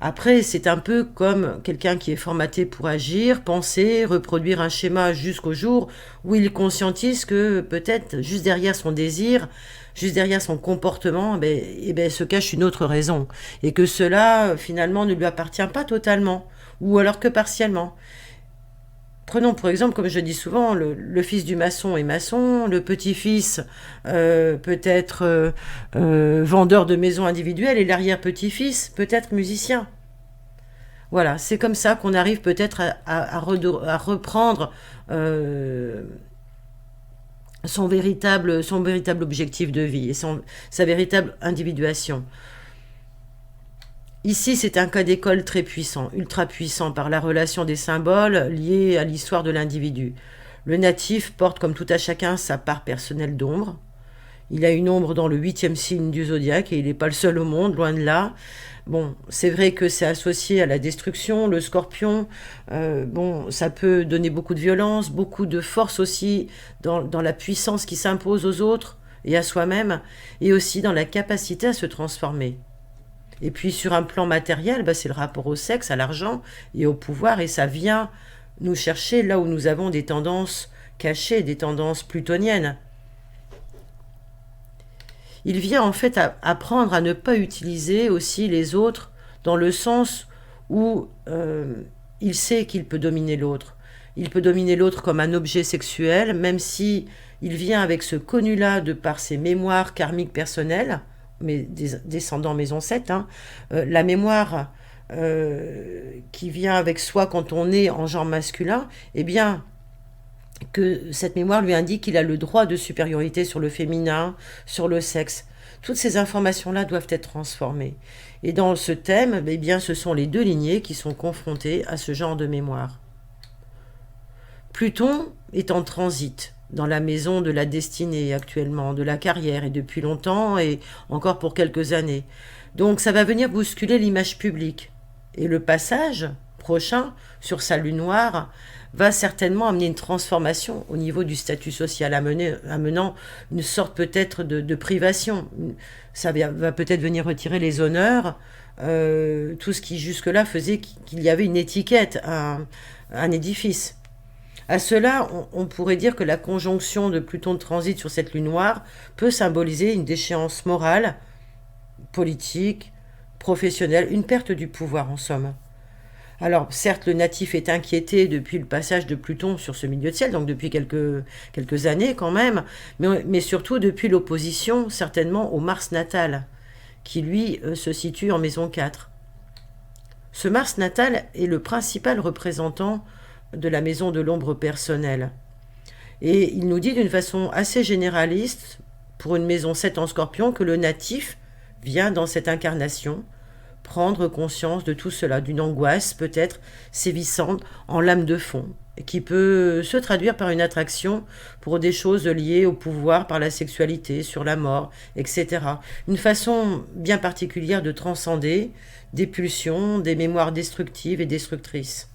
S1: Après, c'est un peu comme quelqu'un qui est formaté pour agir, penser, reproduire un schéma jusqu'au jour où il conscientise que peut-être juste derrière son désir, juste derrière son comportement, se cache une autre raison. Et que cela, finalement, ne lui appartient pas totalement, ou alors que partiellement. Prenons pour exemple, comme je dis souvent, le fils du maçon est maçon, le petit-fils peut-être vendeur de maisons individuelles et l'arrière-petit-fils peut-être musicien. Voilà, c'est comme ça qu'on arrive peut-être à reprendre son véritable objectif de vie et sa véritable individuation. Ici, c'est un cas d'école très puissant, ultra puissant par la relation des symboles liés à l'histoire de l'individu. Le natif porte comme tout à chacun sa part personnelle d'ombre. Il a une ombre dans le 8e signe du zodiaque et il n'est pas le seul au monde, loin de là. Bon, c'est vrai que c'est associé à la destruction, le scorpion. Ça peut donner beaucoup de violence, beaucoup de force aussi dans la puissance qui s'impose aux autres et à soi-même, et aussi dans la capacité à se transformer. Et puis sur un plan matériel, c'est le rapport au sexe, à l'argent et au pouvoir, et ça vient nous chercher là où nous avons des tendances cachées, des tendances plutoniennes. Il vient en fait apprendre à ne pas utiliser aussi les autres dans le sens où il sait qu'il peut dominer l'autre. Il peut dominer l'autre comme un objet sexuel, même si il vient avec ce connu-là de par ses mémoires karmiques personnelles, mais descendant maison 7, la mémoire qui vient avec soi quand on est en genre masculin, eh bien, que cette mémoire lui indique qu'il a le droit de supériorité sur le féminin, sur le sexe. Toutes ces informations-là doivent être transformées. Et dans ce thème, eh bien, ce sont les deux lignées qui sont confrontées à ce genre de mémoire. Pluton est en transit dans la maison de la destinée actuellement, de la carrière, et depuis longtemps, et encore pour quelques années. Donc ça va venir bousculer l'image publique. Et le passage prochain sur sa lune noire va certainement amener une transformation au niveau du statut social, amenant une sorte peut-être de privation. Ça va peut-être venir retirer les honneurs, tout ce qui jusque-là faisait qu'il y avait une étiquette, un édifice. À cela, on pourrait dire que la conjonction de Pluton de transit sur cette lune noire peut symboliser une déchéance morale, politique, professionnelle, une perte du pouvoir en somme. Alors certes, le natif est inquiété depuis le passage de Pluton sur ce milieu de ciel, donc depuis quelques années quand même, mais surtout depuis l'opposition certainement au Mars natal, qui lui se situe en maison 4. Ce Mars natal est le principal représentant de la maison de l'ombre personnelle. Et il nous dit d'une façon assez généraliste, pour une maison 7 en Scorpion, que le natif vient dans cette incarnation prendre conscience de tout cela, d'une angoisse peut-être sévissante en lame de fond, qui peut se traduire par une attraction pour des choses liées au pouvoir, par la sexualité, sur la mort, etc. Une façon bien particulière de transcender des pulsions, des mémoires destructives et destructrices.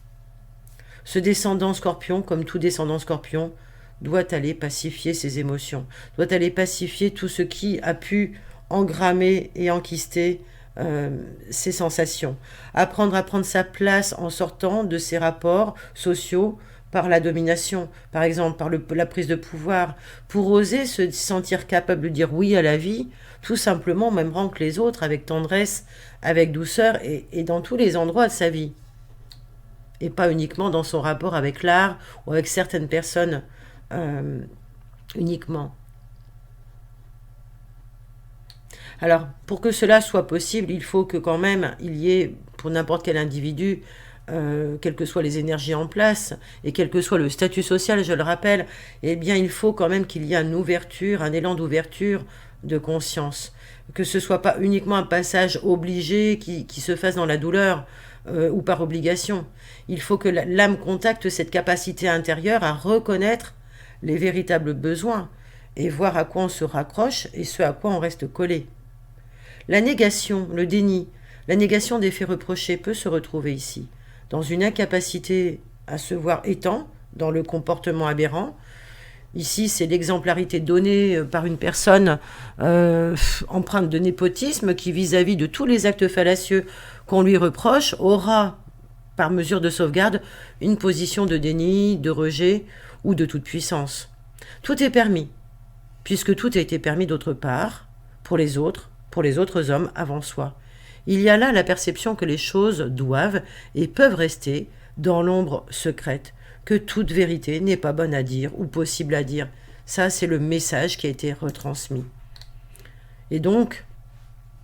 S1: Ce descendant Scorpion, comme tout descendant Scorpion, doit aller pacifier ses émotions, doit aller pacifier tout ce qui a pu engrammer et enquister ses sensations, apprendre à prendre sa place en sortant de ses rapports sociaux par la domination, par exemple par la prise de pouvoir, pour oser se sentir capable de dire oui à la vie, tout simplement au même rang que les autres, avec tendresse, avec douceur et dans tous les endroits de sa vie. Et pas uniquement dans son rapport avec l'art ou avec certaines personnes uniquement. Alors, pour que cela soit possible, il faut que quand même il y ait pour n'importe quel individu, quelles que soient les énergies en place et quel que soit le statut social, je le rappelle, eh bien il faut quand même qu'il y ait une ouverture, un élan d'ouverture de conscience. Que ce soit pas uniquement un passage obligé qui se fasse dans la douleur ou par obligation. Il faut que l'âme contacte cette capacité intérieure à reconnaître les véritables besoins et voir à quoi on se raccroche et ce à quoi on reste collé. La négation, le déni, la négation des faits reprochés peut se retrouver ici, dans une incapacité à se voir étant dans le comportement aberrant. Ici, c'est l'exemplarité donnée par une personne empreinte de népotisme qui, vis-à-vis de tous les actes fallacieux qu'on lui reproche, aura, par mesure de sauvegarde, une position de déni, de rejet ou de toute puissance. Tout est permis, puisque tout a été permis d'autre part, pour les autres hommes avant soi. Il y a là la perception que les choses doivent et peuvent rester dans l'ombre secrète, que toute vérité n'est pas bonne à dire ou possible à dire. Ça, c'est le message qui a été retransmis. Et donc,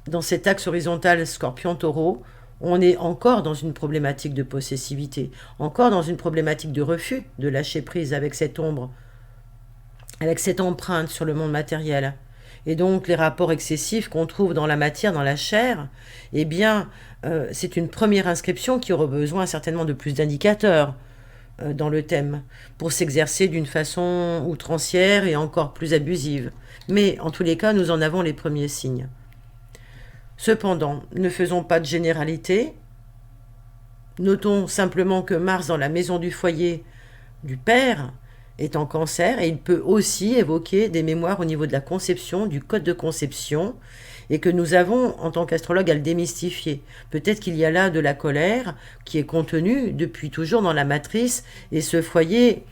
S1: dans cet axe horizontal Scorpion-Taureau, on est encore dans une problématique de possessivité, encore dans une problématique de refus de lâcher prise avec cette ombre, avec cette empreinte sur le monde matériel. Et donc les rapports excessifs qu'on trouve dans la matière, dans la chair, eh bien, c'est une première inscription qui aura besoin certainement de plus d'indicateurs dans le thème, pour s'exercer d'une façon outrancière et encore plus abusive. Mais en tous les cas, nous en avons les premiers signes. Cependant, ne faisons pas de généralité. Notons simplement que Mars, dans la maison du foyer du père, est en Cancer et il peut aussi évoquer des mémoires au niveau de la conception, du code de conception, et que nous avons, en tant qu'astrologue, à le démystifier. Peut-être qu'il y a là de la colère qui est contenue depuis toujours dans la matrice, et ce foyer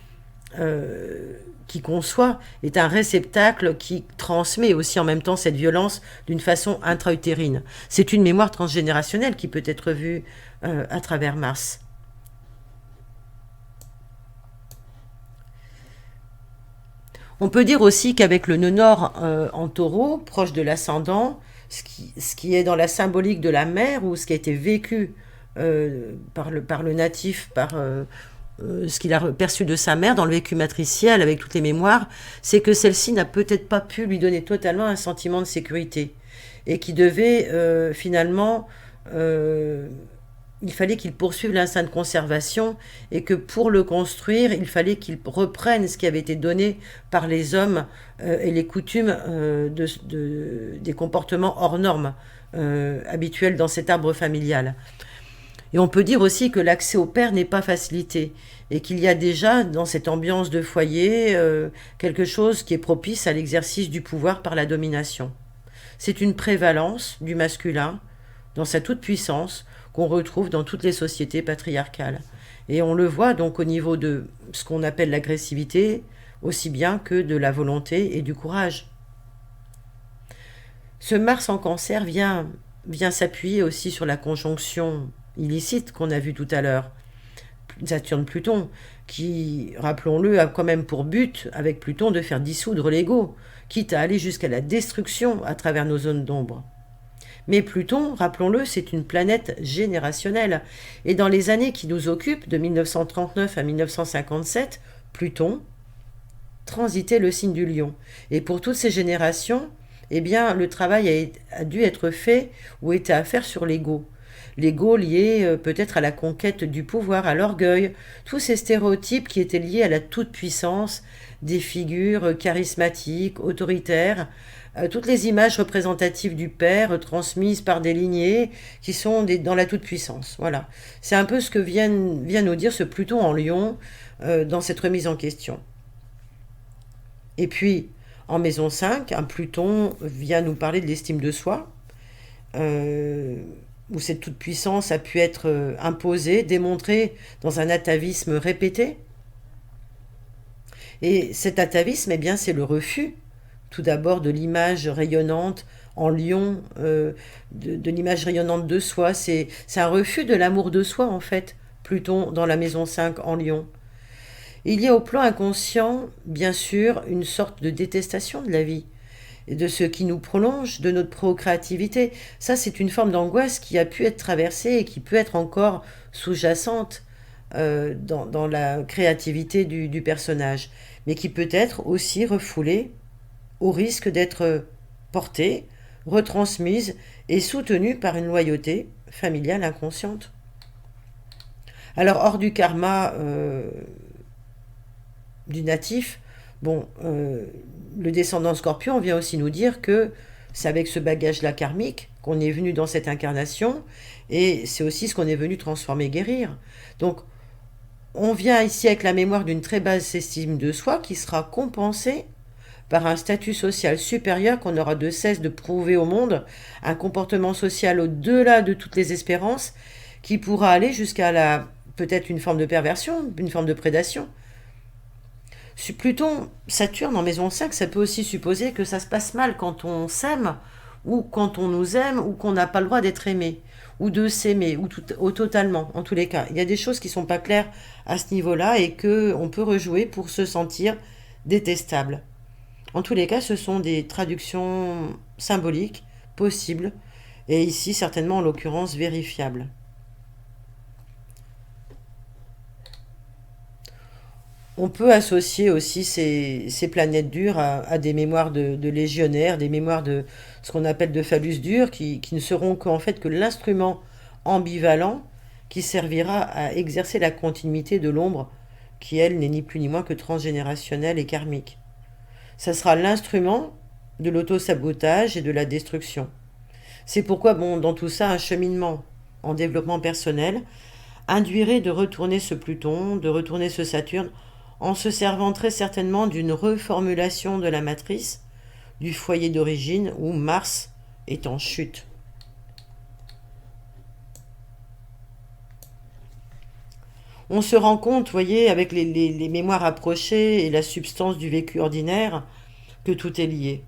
S1: qui conçoit est un réceptacle qui transmet aussi en même temps cette violence d'une façon intra-utérine. C'est une mémoire transgénérationnelle qui peut être vue à travers Mars. On peut dire aussi qu'avec le nœud nord en taureau, proche de l'ascendant, ce qui est dans la symbolique de la mère, ou ce qui a été vécu par le natif, par ce qu'il a perçu de sa mère dans le vécu matriciel, avec toutes les mémoires, c'est que celle-ci n'a peut-être pas pu lui donner totalement un sentiment de sécurité, et qui devait finalement... il fallait qu'il poursuive l'instinct de conservation et que pour le construire, il fallait qu'il reprenne ce qui avait été donné par les hommes et les coutumes des comportements hors normes habituels dans cet arbre familial. Et on peut dire aussi que l'accès au père n'est pas facilité et qu'il y a déjà dans cette ambiance de foyer quelque chose qui est propice à l'exercice du pouvoir par la domination. C'est une prévalence du masculin dans sa toute-puissance qu'on retrouve dans toutes les sociétés patriarcales. Et on le voit donc au niveau de ce qu'on appelle l'agressivité, aussi bien que de la volonté et du courage. Ce Mars en Cancer vient s'appuyer aussi sur la conjonction illicite qu'on a vue tout à l'heure, Saturne-Pluton, qui, rappelons-le, a quand même pour but, avec Pluton, de faire dissoudre l'ego, quitte à aller jusqu'à la destruction à travers nos zones d'ombre. Mais Pluton, rappelons-le, c'est une planète générationnelle. Et dans les années qui nous occupent, de 1939 à 1957, Pluton transitait le signe du Lion. Et pour toutes ces générations, eh bien, le travail a dû être fait ou était à faire sur l'ego. L'ego lié peut-être à la conquête du pouvoir, à l'orgueil, tous ces stéréotypes qui étaient liés à la toute-puissance des figures charismatiques, autoritaires, toutes les images représentatives du père transmises par des lignées qui sont dans la toute-puissance. Voilà. C'est un peu ce que vient nous dire ce Pluton en Lion dans cette remise en question. Et puis, en maison 5, un Pluton vient nous parler de l'estime de soi, où cette toute-puissance a pu être imposée, démontrée dans un atavisme répété. Et cet atavisme, eh bien, c'est le refus, tout d'abord de l'image rayonnante en lion, de l'image rayonnante de soi. C'est un refus de l'amour de soi, en fait, Pluton dans la maison 5 en Lion. Il y a au plan inconscient, bien sûr, une sorte de détestation de la vie. de ce qui nous prolonge, de notre procréativité. Ça, c'est une forme d'angoisse qui a pu être traversée et qui peut être encore sous-jacente dans la créativité du personnage, mais qui peut être aussi refoulée au risque d'être portée, retransmise et soutenue par une loyauté familiale inconsciente. Alors, hors du karma du natif, bon, le descendant scorpion vient aussi nous dire que c'est avec ce bagage-là karmique qu'on est venu dans cette incarnation, et c'est aussi ce qu'on est venu transformer, guérir. Donc, on vient ici avec la mémoire d'une très basse estime de soi qui sera compensée par un statut social supérieur qu'on aura de cesse de prouver au monde, un comportement social au-delà de toutes les espérances qui pourra aller jusqu'à la peut-être une forme de perversion, une forme de prédation. Pluton, Saturne en maison 5, ça peut aussi supposer que ça se passe mal quand on s'aime, ou quand on nous aime, ou qu'on n'a pas le droit d'être aimé, ou de s'aimer, ou totalement, en tous les cas. Il y a des choses qui ne sont pas claires à ce niveau-là et qu'on peut rejouer pour se sentir détestable. En tous les cas, ce sont des traductions symboliques, possibles, et ici certainement en l'occurrence vérifiables. On peut associer aussi ces planètes dures à des mémoires de légionnaires, des mémoires de ce qu'on appelle de phallus durs, qui ne seront qu'en fait que l'instrument ambivalent qui servira à exercer la continuité de l'ombre, qui elle n'est ni plus ni moins que transgénérationnelle et karmique. Ça sera l'instrument de l'auto-sabotage et de la destruction. C'est pourquoi, bon, dans tout ça, un cheminement en développement personnel induirait de retourner ce Pluton, de retourner ce Saturne, en se servant très certainement d'une reformulation de la matrice, du foyer d'origine où Mars est en chute. On se rend compte, vous voyez, avec les mémoires approchées et la substance du vécu ordinaire, que tout est lié.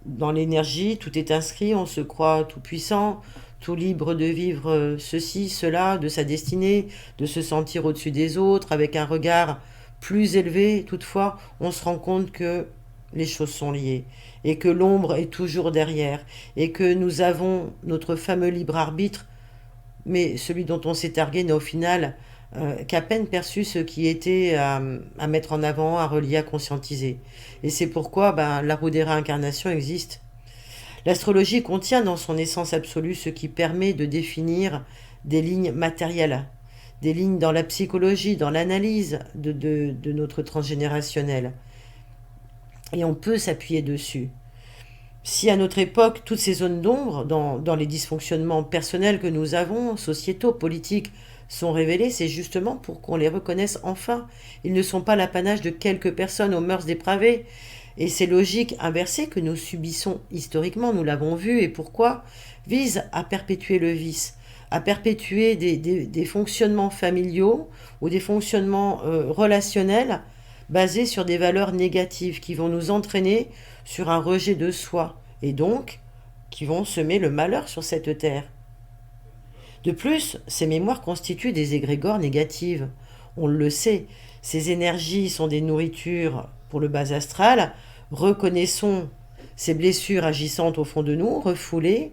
S1: Dans l'énergie, tout est inscrit, on se croit tout puissant, tout libre de vivre ceci, cela, de sa destinée, de se sentir au-dessus des autres, avec un regard plus élevé. Toutefois, on se rend compte que les choses sont liées, et que l'ombre est toujours derrière, et que nous avons notre fameux libre arbitre, mais celui dont on s'est targué n'a au final qu'à peine perçu ce qui était à mettre en avant, à relier, à conscientiser. Et c'est pourquoi la roue des réincarnations existe. L'astrologie contient dans son essence absolue ce qui permet de définir des lignes matérielles, des lignes dans la psychologie, dans l'analyse de notre transgénérationnel. Et on peut s'appuyer dessus. Si à notre époque, toutes ces zones d'ombre, dans les dysfonctionnements personnels que nous avons, sociétaux, politiques, sont révélées, c'est justement pour qu'on les reconnaisse enfin. Ils ne sont pas l'apanage de quelques personnes aux mœurs dépravées. Et ces logiques inversées que nous subissons historiquement, nous l'avons vu, et pourquoi, visent à perpétuer le vice, à perpétuer des fonctionnements familiaux ou des fonctionnements relationnels basés sur des valeurs négatives qui vont nous entraîner sur un rejet de soi et donc qui vont semer le malheur sur cette terre. De plus, ces mémoires constituent des égrégores négatives. On le sait, ces énergies sont des nourritures pour le bas astral. Reconnaissons ces blessures agissantes au fond de nous, refoulées,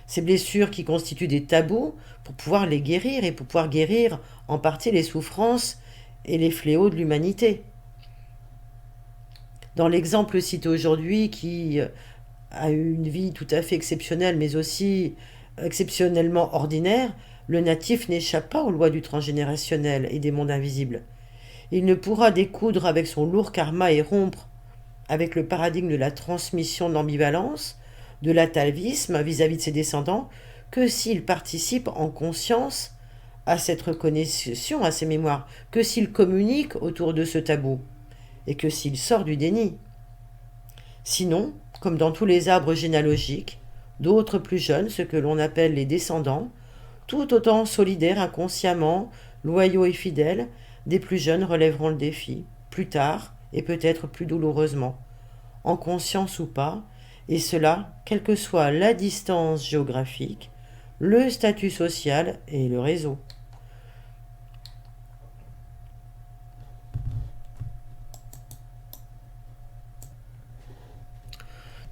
S1: ces blessures qui constituent des tabous pour pouvoir les guérir et pour pouvoir guérir en partie les souffrances et les fléaux de l'humanité. Dans l'exemple cité aujourd'hui, qui a eu une vie tout à fait exceptionnelle, mais aussi exceptionnellement ordinaire, le natif n'échappe pas aux lois du transgénérationnel et des mondes invisibles. Il ne pourra découdre avec son lourd karma et rompre avec le paradigme de la transmission de l'ambivalence, de l'atavisme vis-à-vis de ses descendants, que s'il participe en conscience à cette reconnaissance, à ces mémoires, que s'il communique autour de ce tabou, et que s'il sort du déni. Sinon, comme dans tous les arbres généalogiques, d'autres plus jeunes, ce que l'on appelle les descendants, tout autant solidaires inconsciemment, loyaux et fidèles, des plus jeunes relèveront le défi, plus tard et peut-être plus douloureusement, en conscience ou pas, et cela, quelle que soit la distance géographique, le statut social et le réseau.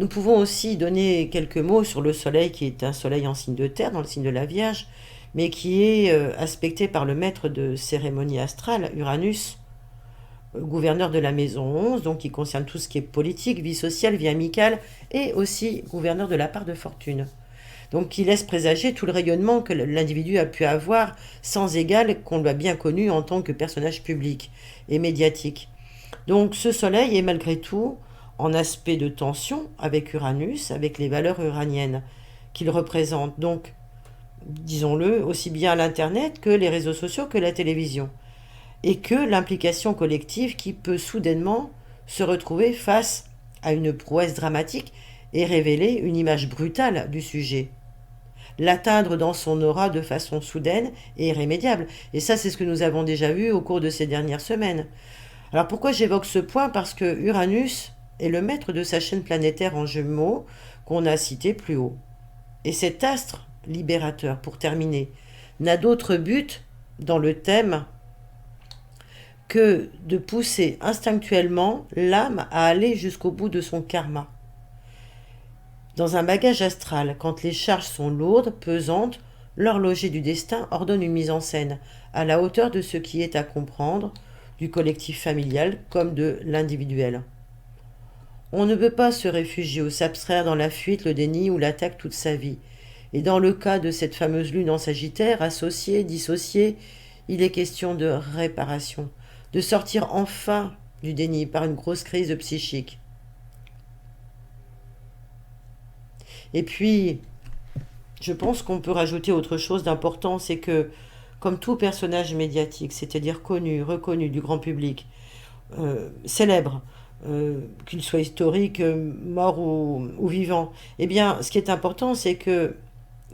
S1: Nous pouvons aussi donner quelques mots sur le soleil qui est un soleil en signe de terre, dans le signe de la Vierge, mais qui est aspecté par le maître de cérémonie astrale, Uranus, gouverneur de la maison 11, donc qui concerne tout ce qui est politique, vie sociale, vie amicale, et aussi gouverneur de la part de fortune. Donc qui laisse présager tout le rayonnement que l'individu a pu avoir sans égal qu'on l'a bien connu en tant que personnage public et médiatique. Donc ce soleil est malgré tout en aspect de tension avec Uranus, avec les valeurs uraniennes qu'il représente. Donc, disons-le, aussi bien l'Internet que les réseaux sociaux que la télévision. Et que l'implication collective qui peut soudainement se retrouver face à une prouesse dramatique et révéler une image brutale du sujet. L'atteindre dans son aura de façon soudaine et irrémédiable. Et ça, c'est ce que nous avons déjà vu au cours de ces dernières semaines. Alors pourquoi j'évoque ce point? Parce que Uranus est le maître de sa chaîne planétaire en Gémeaux qu'on a cité plus haut. Et cet astre libérateur, pour terminer, n'a d'autre but dans le thème que de pousser instinctuellement l'âme à aller jusqu'au bout de son karma. Dans un bagage astral, quand les charges sont lourdes, pesantes, l'horloger du destin ordonne une mise en scène à la hauteur de ce qui est à comprendre, du collectif familial comme de l'individuel. On ne peut pas se réfugier ou s'abstraire dans la fuite, le déni ou l'attaque toute sa vie. Et dans le cas de cette fameuse lune en Sagittaire, associée, dissociée, il est question de réparation, de sortir enfin du déni par une grosse crise psychique. Et puis, je pense qu'on peut rajouter autre chose d'important, c'est que, comme tout personnage médiatique, c'est-à-dire connu, reconnu du grand public, célèbre, qu'il soit historique, mort ou vivant, eh bien, ce qui est important, c'est que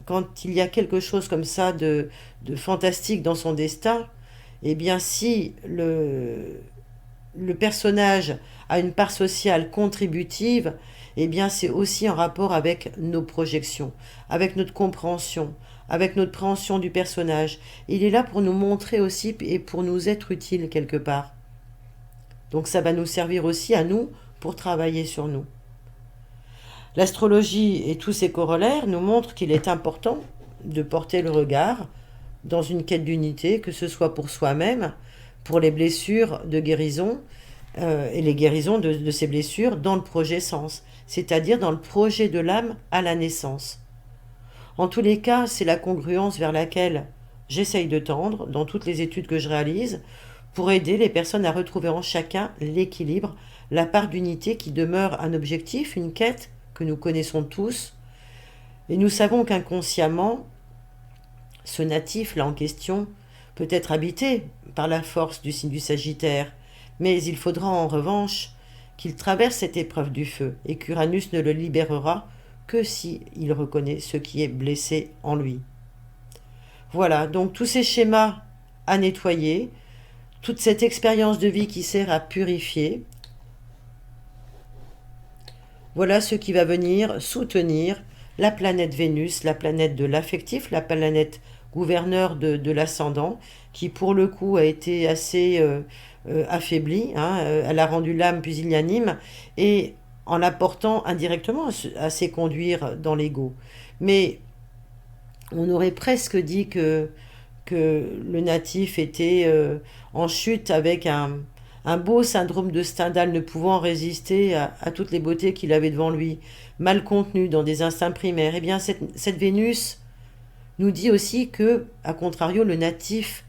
S1: quand il y a quelque chose comme ça de fantastique dans son destin, eh bien, si le personnage a une part sociale contributive, eh bien, c'est aussi en rapport avec nos projections, avec notre compréhension, avec notre préhension du personnage. Il est là pour nous montrer aussi et pour nous être utile quelque part. Donc ça va nous servir aussi à nous pour travailler sur nous. L'astrologie et tous ses corollaires nous montrent qu'il est important de porter le regard dans une quête d'unité, que ce soit pour soi-même, pour les blessures de guérison et les guérisons de ces blessures dans le projet sens, c'est-à-dire dans le projet de l'âme à la naissance. En tous les cas, c'est la congruence vers laquelle j'essaye de tendre dans toutes les études que je réalise pour aider les personnes à retrouver en chacun l'équilibre, la part d'unité qui demeure un objectif, une quête que nous connaissons tous. Et nous savons qu'inconsciemment, ce natif là en question peut être habité par la force du signe du Sagittaire, mais il faudra en revanche qu'il traverse cette épreuve du feu et qu'Uranus ne le libérera que si il reconnaît ce qui est blessé en lui. Voilà, donc tous ces schémas à nettoyer, toute cette expérience de vie qui sert à purifier, voilà ce qui va venir soutenir la planète Vénus, la planète de l'affectif, la planète gouverneur de l'ascendant, qui pour le coup a été assez affaiblie, hein, elle a rendu l'âme pusillanime, et en la portant indirectement à se conduire dans l'ego. Mais on aurait presque dit que le natif était en chute avec un beau syndrome de Stendhal ne pouvant résister à toutes les beautés qu'il avait devant lui, mal contenu dans des instincts primaires. Eh bien, cette Vénus nous dit aussi que, à contrario, le natif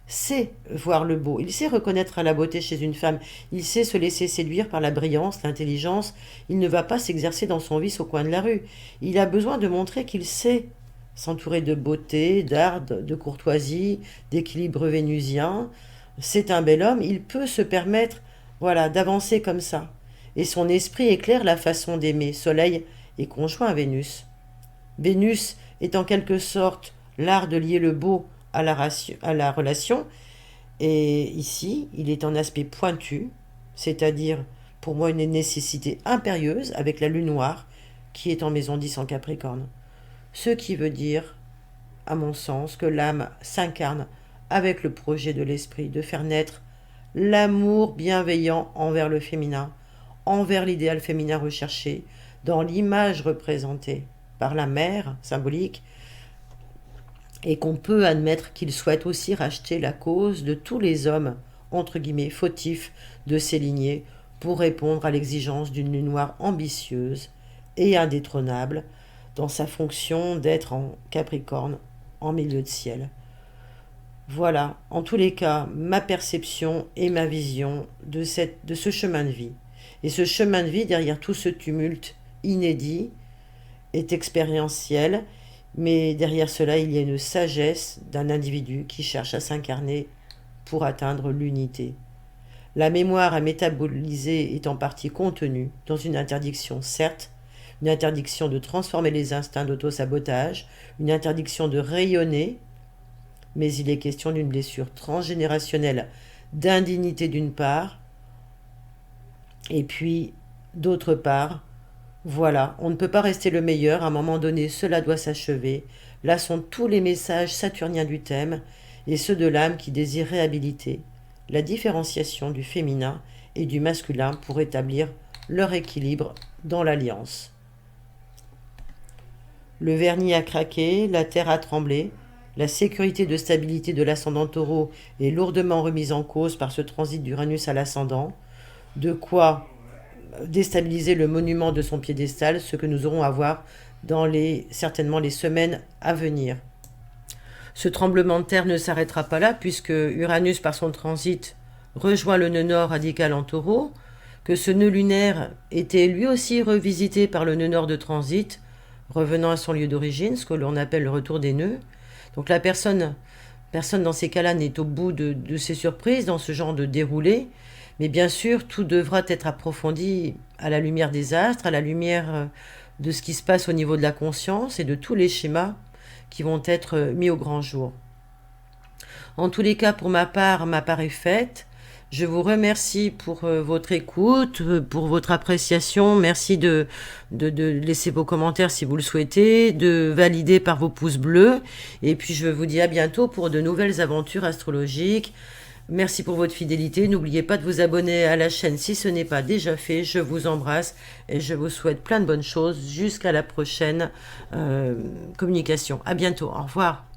S1: sait voir le beau, il sait reconnaître la beauté chez une femme, il sait se laisser séduire par la brillance, l'intelligence, il ne va pas s'exercer dans son vice au coin de la rue. Il a besoin de montrer qu'il sait s'entourer de beauté, d'art, de courtoisie, d'équilibre vénusien. C'est un bel homme, il peut se permettre, voilà, d'avancer comme ça. Et son esprit éclaire la façon d'aimer. Soleil est conjoint à Vénus. Vénus est en quelque sorte l'art de lier le beau à la relation. Et ici, il est en aspect pointu, c'est-à-dire pour moi une nécessité impérieuse avec la lune noire qui est en maison 10 en Capricorne. Ce qui veut dire, à mon sens, que l'âme s'incarne avec le projet de l'esprit de faire naître l'amour bienveillant envers le féminin, envers l'idéal féminin recherché, dans l'image représentée par la mère symbolique, et qu'on peut admettre qu'il souhaite aussi racheter la cause de tous les hommes, entre guillemets, fautifs de ces lignées, pour répondre à l'exigence d'une lune noire ambitieuse et indétrônable dans sa fonction d'être en Capricorne en milieu de ciel. Voilà, en tous les cas, ma perception et ma vision de ce chemin de vie. Et ce chemin de vie, derrière tout ce tumulte inédit, est expérientiel, mais derrière cela, il y a une sagesse d'un individu qui cherche à s'incarner pour atteindre l'unité. La mémoire à métaboliser est en partie contenue dans une interdiction, certes, une interdiction de transformer les instincts d'auto-sabotage, une interdiction de rayonner, mais il est question d'une blessure transgénérationnelle d'indignité d'une part, et puis d'autre part, voilà, on ne peut pas rester le meilleur, à un moment donné cela doit s'achever. Là sont tous les messages saturniens du thème, et ceux de l'âme qui désire réhabiliter la différenciation du féminin et du masculin pour établir leur équilibre dans l'alliance. Le vernis a craqué, la terre a tremblé, la sécurité de stabilité de l'ascendant taureau est lourdement remise en cause par ce transit d'Uranus à l'ascendant, de quoi déstabiliser le monument de son piédestal, ce que nous aurons à voir dans certainement les semaines à venir. Ce tremblement de terre ne s'arrêtera pas là, puisque Uranus, par son transit, rejoint le nœud nord radical en taureau, que ce nœud lunaire était lui aussi revisité par le nœud nord de transit, revenant à son lieu d'origine, ce que l'on appelle le retour des nœuds. Donc la personne dans ces cas-là n'est au bout de ses surprises, dans ce genre de déroulé, mais bien sûr, tout devra être approfondi à la lumière des astres, à la lumière de ce qui se passe au niveau de la conscience et de tous les schémas qui vont être mis au grand jour. En tous les cas, pour ma part est faite. Je vous remercie pour votre écoute, pour votre appréciation. Merci de laisser vos commentaires si vous le souhaitez, de valider par vos pouces bleus. Et puis je vous dis à bientôt pour de nouvelles aventures astrologiques. Merci pour votre fidélité. N'oubliez pas de vous abonner à la chaîne si ce n'est pas déjà fait. Je vous embrasse et je vous souhaite plein de bonnes choses jusqu'à la prochaine communication. À bientôt. Au revoir.